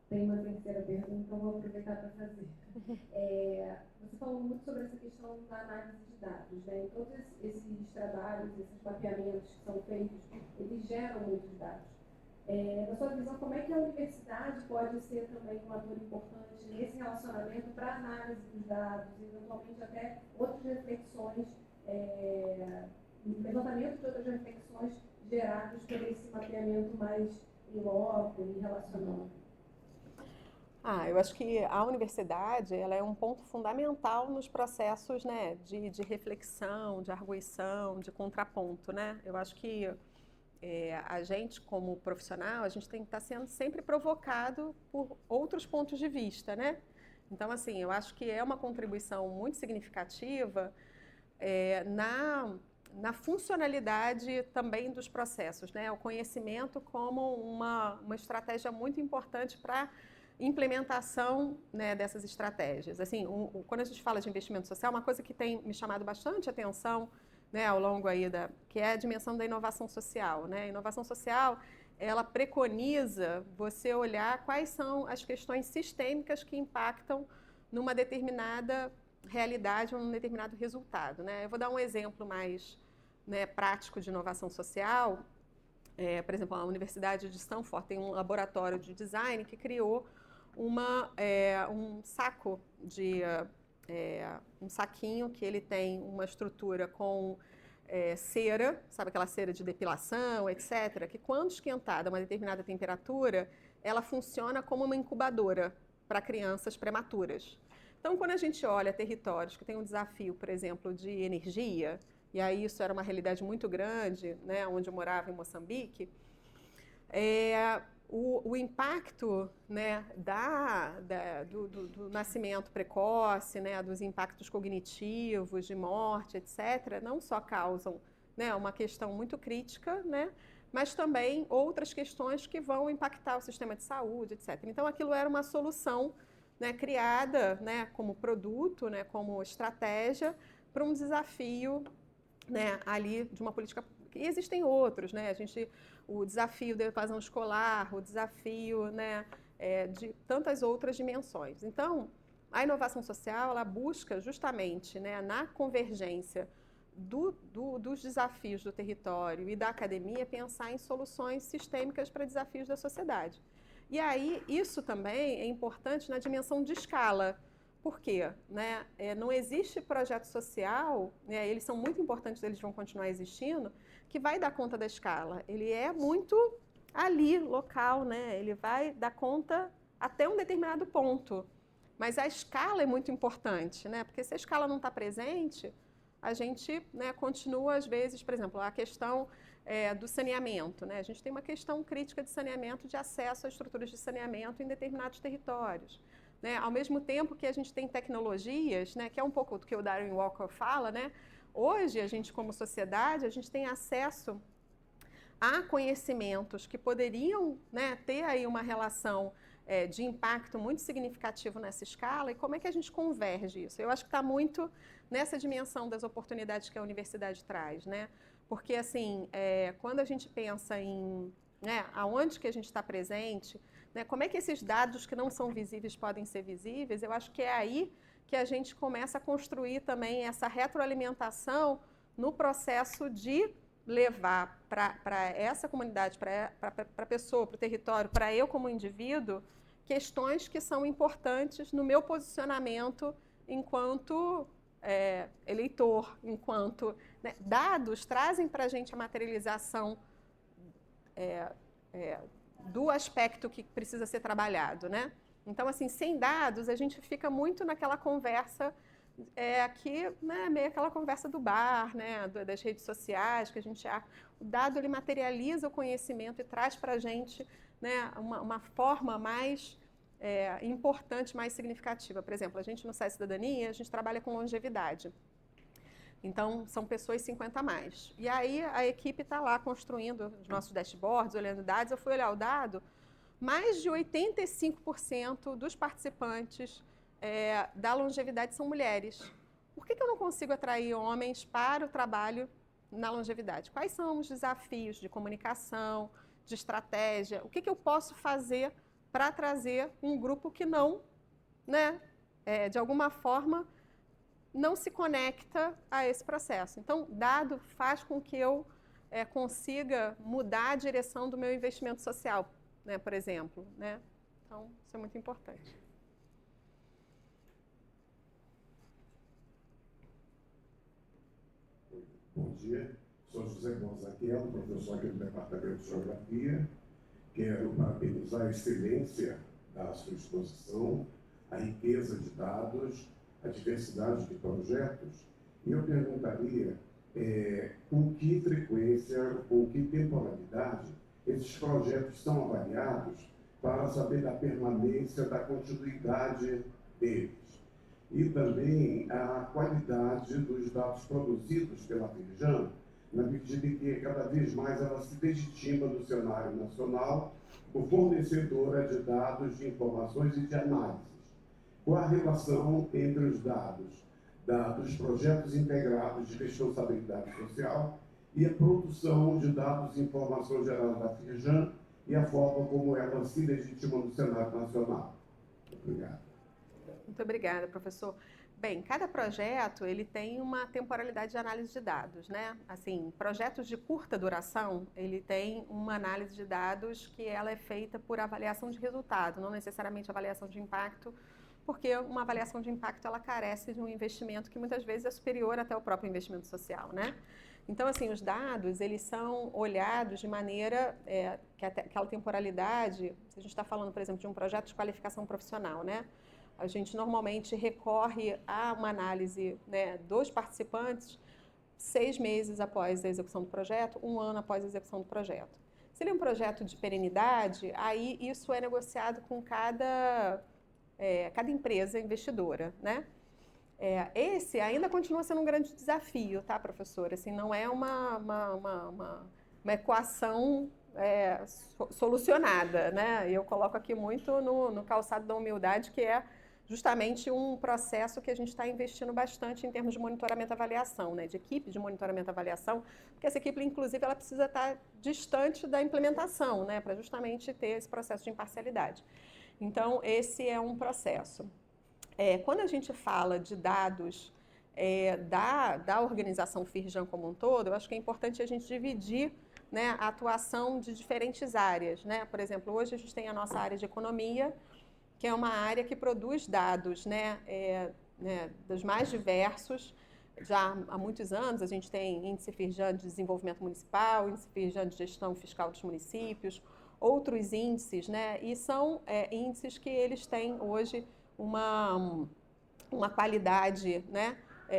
Tem uma terceira pergunta, então vou aproveitar para fazer. Você falou muito sobre essa questão da análise de dados, né? Todos esses trabalhos, esses mapeamentos que são feitos, eles geram muitos dados. Na sua visão, como é que a universidade pode ser também um ator importante nesse relacionamento para a análise dos dados, eventualmente até outras reflexões, levantamento de outras reflexões geradas por esse mapeamento mais em loco e relacional? Eu acho que a universidade ela é um ponto fundamental nos processos, né, de reflexão, de arguição, de contraponto, né? Eu acho que a gente, como profissional, a gente tem que estar sendo sempre provocado por outros pontos de vista, né? Então, assim, eu acho que é uma contribuição muito significativa na funcionalidade também dos processos, né? O conhecimento como uma estratégia muito importante para implementação, né, dessas estratégias. Assim, quando a gente fala de investimento social, uma coisa que tem me chamado bastante atenção, né, ao longo aí que é a dimensão da inovação social, né? A inovação social, ela preconiza você olhar quais são as questões sistêmicas que impactam numa determinada realidade ou num determinado resultado, né? Eu vou dar um exemplo mais, né, prático de inovação social. Por exemplo, a Universidade de Stanford tem um laboratório de design que criou um saco um saquinho que ele tem uma estrutura com cera, sabe aquela cera de depilação, etc., que quando esquentada a uma determinada temperatura, ela funciona como uma incubadora para crianças prematuras. Então, quando a gente olha territórios que têm um desafio, por exemplo, de energia, e aí isso era uma realidade muito grande, né, onde eu morava em Moçambique, o impacto, né, do nascimento precoce, né, dos impactos cognitivos, de morte, etc., não só causam, né, uma questão muito crítica, né, mas também outras questões que vão impactar o sistema de saúde, etc. Então, aquilo era uma solução, né, criada, né, como produto, né, como estratégia para um desafio, né, ali de uma política. E existem outros, né? O desafio da evasão escolar, o desafio, né, de tantas outras dimensões. Então, a inovação social ela busca justamente, né, na convergência dos desafios do território e da academia pensar em soluções sistêmicas para desafios da sociedade. E aí isso também é importante na dimensão de escala. Por quê? Né? Não existe projeto social, né, eles são muito importantes, eles vão continuar existindo, que vai dar conta da escala. Ele é muito ali, local, né? Ele vai dar conta até um determinado ponto. Mas a escala é muito importante, né? Porque se a escala não está presente, a gente, né, continua, às vezes, por exemplo, a questão do saneamento, né? A gente tem uma questão crítica de saneamento, de acesso a estruturas de saneamento em determinados territórios. Né? Ao mesmo tempo que a gente tem tecnologias, né, que é um pouco do que o Darren Walker fala, né? Hoje, a gente, como sociedade, a gente tem acesso a conhecimentos que poderiam, né, ter aí uma relação de impacto muito significativo nessa escala, e como é que a gente converge isso? Eu acho que está muito nessa dimensão das oportunidades que a universidade traz, né? Porque, assim, quando a gente pensa em, né, aonde que a gente está presente, né, como é que esses dados que não são visíveis podem ser visíveis, eu acho que é aí que a gente começa a construir também essa retroalimentação no processo de levar para essa comunidade, para a pessoa, para o território, para eu como indivíduo, questões que são importantes no meu posicionamento enquanto eleitor, enquanto, né, dados trazem para a gente a materialização do aspecto que precisa ser trabalhado, né? Então, assim, sem dados, a gente fica muito naquela conversa aqui, né, meio aquela conversa do bar, né, das redes sociais, que a gente o dado ele materializa o conhecimento e traz para a gente, né, uma forma mais importante, mais significativa. Por exemplo, a gente no SES Cidadania, a gente trabalha com longevidade. Então, são pessoas 50 a mais. E aí, a equipe está lá construindo os nossos dashboards, olhando dados. Eu fui olhar o dado, mais de 85% dos participantes da longevidade são mulheres. Por que eu não consigo atrair homens para o trabalho na longevidade? Quais são os desafios de comunicação, de estratégia? O que eu posso fazer para trazer um grupo que não, né, de alguma forma, não se conecta a esse processo? Então, dado faz com que eu consiga mudar a direção do meu investimento social, né, por exemplo, né? Então, isso é muito importante. Bom dia, sou José Gonzaguel, professor aqui do Departamento de Geografia. Quero parabenizar a excelência da sua exposição, a riqueza de dados, a diversidade de projetos. E eu perguntaria com que frequência, com que temporalidade esses projetos são avaliados para saber da permanência, da continuidade deles. E também a qualidade dos dados produzidos pela Firjan, na medida em que cada vez mais ela se legitima no cenário nacional como fornecedora de dados, de informações e de análises. Qual a relação entre os dados dos projetos integrados de responsabilidade social e a produção de dados e informação geral da Firjan e a forma como ela se legitima no cenário nacional? Obrigado. Muito obrigada, professor. Bem, cada projeto ele tem uma temporalidade de análise de dados, né? Assim, projetos de curta duração, ele tem uma análise de dados que ela é feita por avaliação de resultado, não necessariamente avaliação de impacto, porque uma avaliação de impacto ela carece de um investimento que muitas vezes é superior até ao próprio investimento social, né? Então, assim, os dados, eles são olhados de maneira que aquela temporalidade, se a gente está falando, por exemplo, de um projeto de qualificação profissional, né? A gente normalmente recorre a uma análise, né, dos participantes 6 meses após a execução do projeto, 1 ano após a execução do projeto. Se ele é um projeto de perenidade, aí isso é negociado com cada empresa investidora, né? Esse ainda continua sendo um grande desafio, tá, professora? Assim, não é uma equação solucionada, né? Eu coloco aqui muito no calçado da humildade, que é justamente um processo que a gente está investindo bastante em termos de monitoramento e avaliação, né? De equipe de monitoramento e avaliação, porque essa equipe, inclusive, ela precisa estar distante da implementação, né? Para justamente ter esse processo de imparcialidade. Então, esse é um processo. Quando a gente fala de dados da organização Firjan como um todo, eu acho que é importante a gente dividir, né, a atuação de diferentes áreas, né? Por exemplo, hoje a gente tem a nossa área de economia, que é uma área que produz dados, né, dos mais diversos. Já há muitos anos a gente tem índice Firjan de desenvolvimento municipal, índice Firjan de gestão fiscal dos municípios, outros índices, né? E são índices que eles têm hoje uma qualidade, né,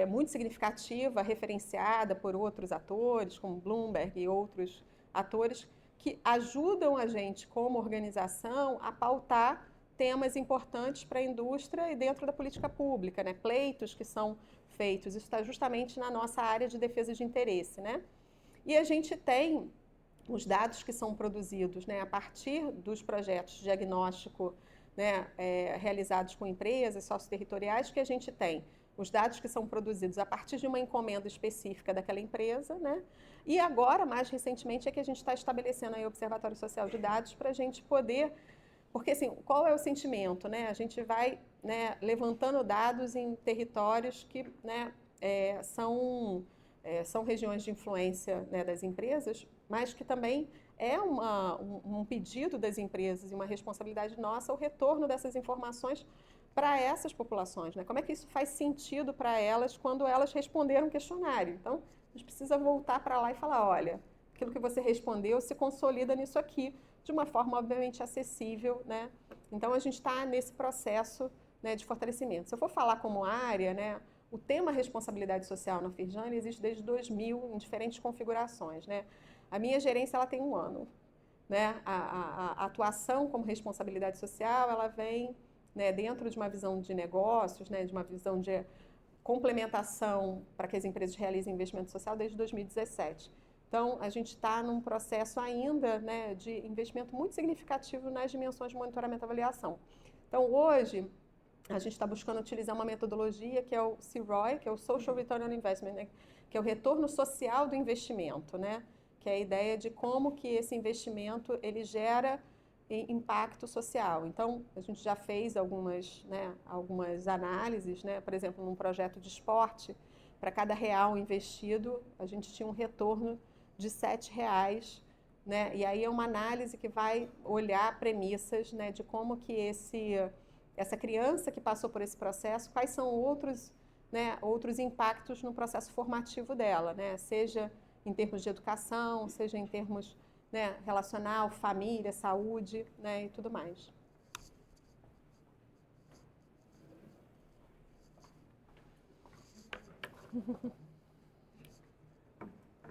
muito significativa, referenciada por outros atores, como Bloomberg e outros atores, que ajudam a gente, como organização, a pautar temas importantes para a indústria e dentro da política pública, né? Pleitos que são feitos. Isso está justamente na nossa área de defesa de interesse, né? E a gente tem os dados que são produzidos, né, a partir dos projetos de diagnóstico, né, realizados com empresas socioterritoriais, que a gente tem os dados que são produzidos a partir de uma encomenda específica daquela empresa, né? E agora, mais recentemente, é que a gente está estabelecendo aí o Observatório Social de Dados para a gente poder... Porque, assim, qual é o sentimento, né? A gente vai, né, levantando dados em territórios que, né, são regiões de influência, né, das empresas, mas que também é um pedido das empresas e uma responsabilidade nossa o retorno dessas informações para essas populações, né? Como é que isso faz sentido para elas quando elas responderam o questionário? Então, a gente precisa voltar para lá e falar, olha, aquilo que você respondeu se consolida nisso aqui, de uma forma, obviamente, acessível, né? Então, a gente está nesse processo, né, de fortalecimento. Se eu for falar como área, né, o tema responsabilidade social na Firjane existe desde 2000, em diferentes configurações, né? A minha gerência, ela tem 1 ano, né? A atuação como responsabilidade social, ela vem, né, dentro de uma visão de negócios, né, de uma visão de complementação para que as empresas realizem investimento social desde 2017. Então, a gente está num processo ainda, né, de investimento muito significativo nas dimensões de monitoramento e avaliação. Então, hoje, a gente está buscando utilizar uma metodologia que é o CROI, que é o Social Return on Investment, né, que é o retorno social do investimento, né, que é a ideia de como que esse investimento ele gera impacto social. Então, a gente já fez algumas análises, né, por exemplo, num projeto de esporte, para cada R$1 investido, a gente tinha um retorno de R$7, né, e aí é uma análise que vai olhar premissas, né, de como que essa criança que passou por esse processo, quais são outros impactos no processo formativo dela, né? Seja em termos de educação, seja em termos, né, relacional, família, saúde, né, e tudo mais.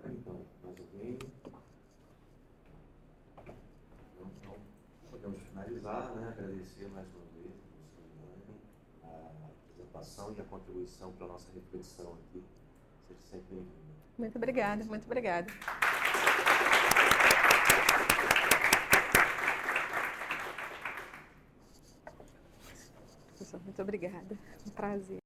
Então, mais alguém? Então, podemos finalizar, né? Agradecer mais uma vez a apresentação e a contribuição para a nossa reflexão aqui. Seja sempre bem-vindo. Muito obrigada, muito obrigada. Muito obrigada, um prazer.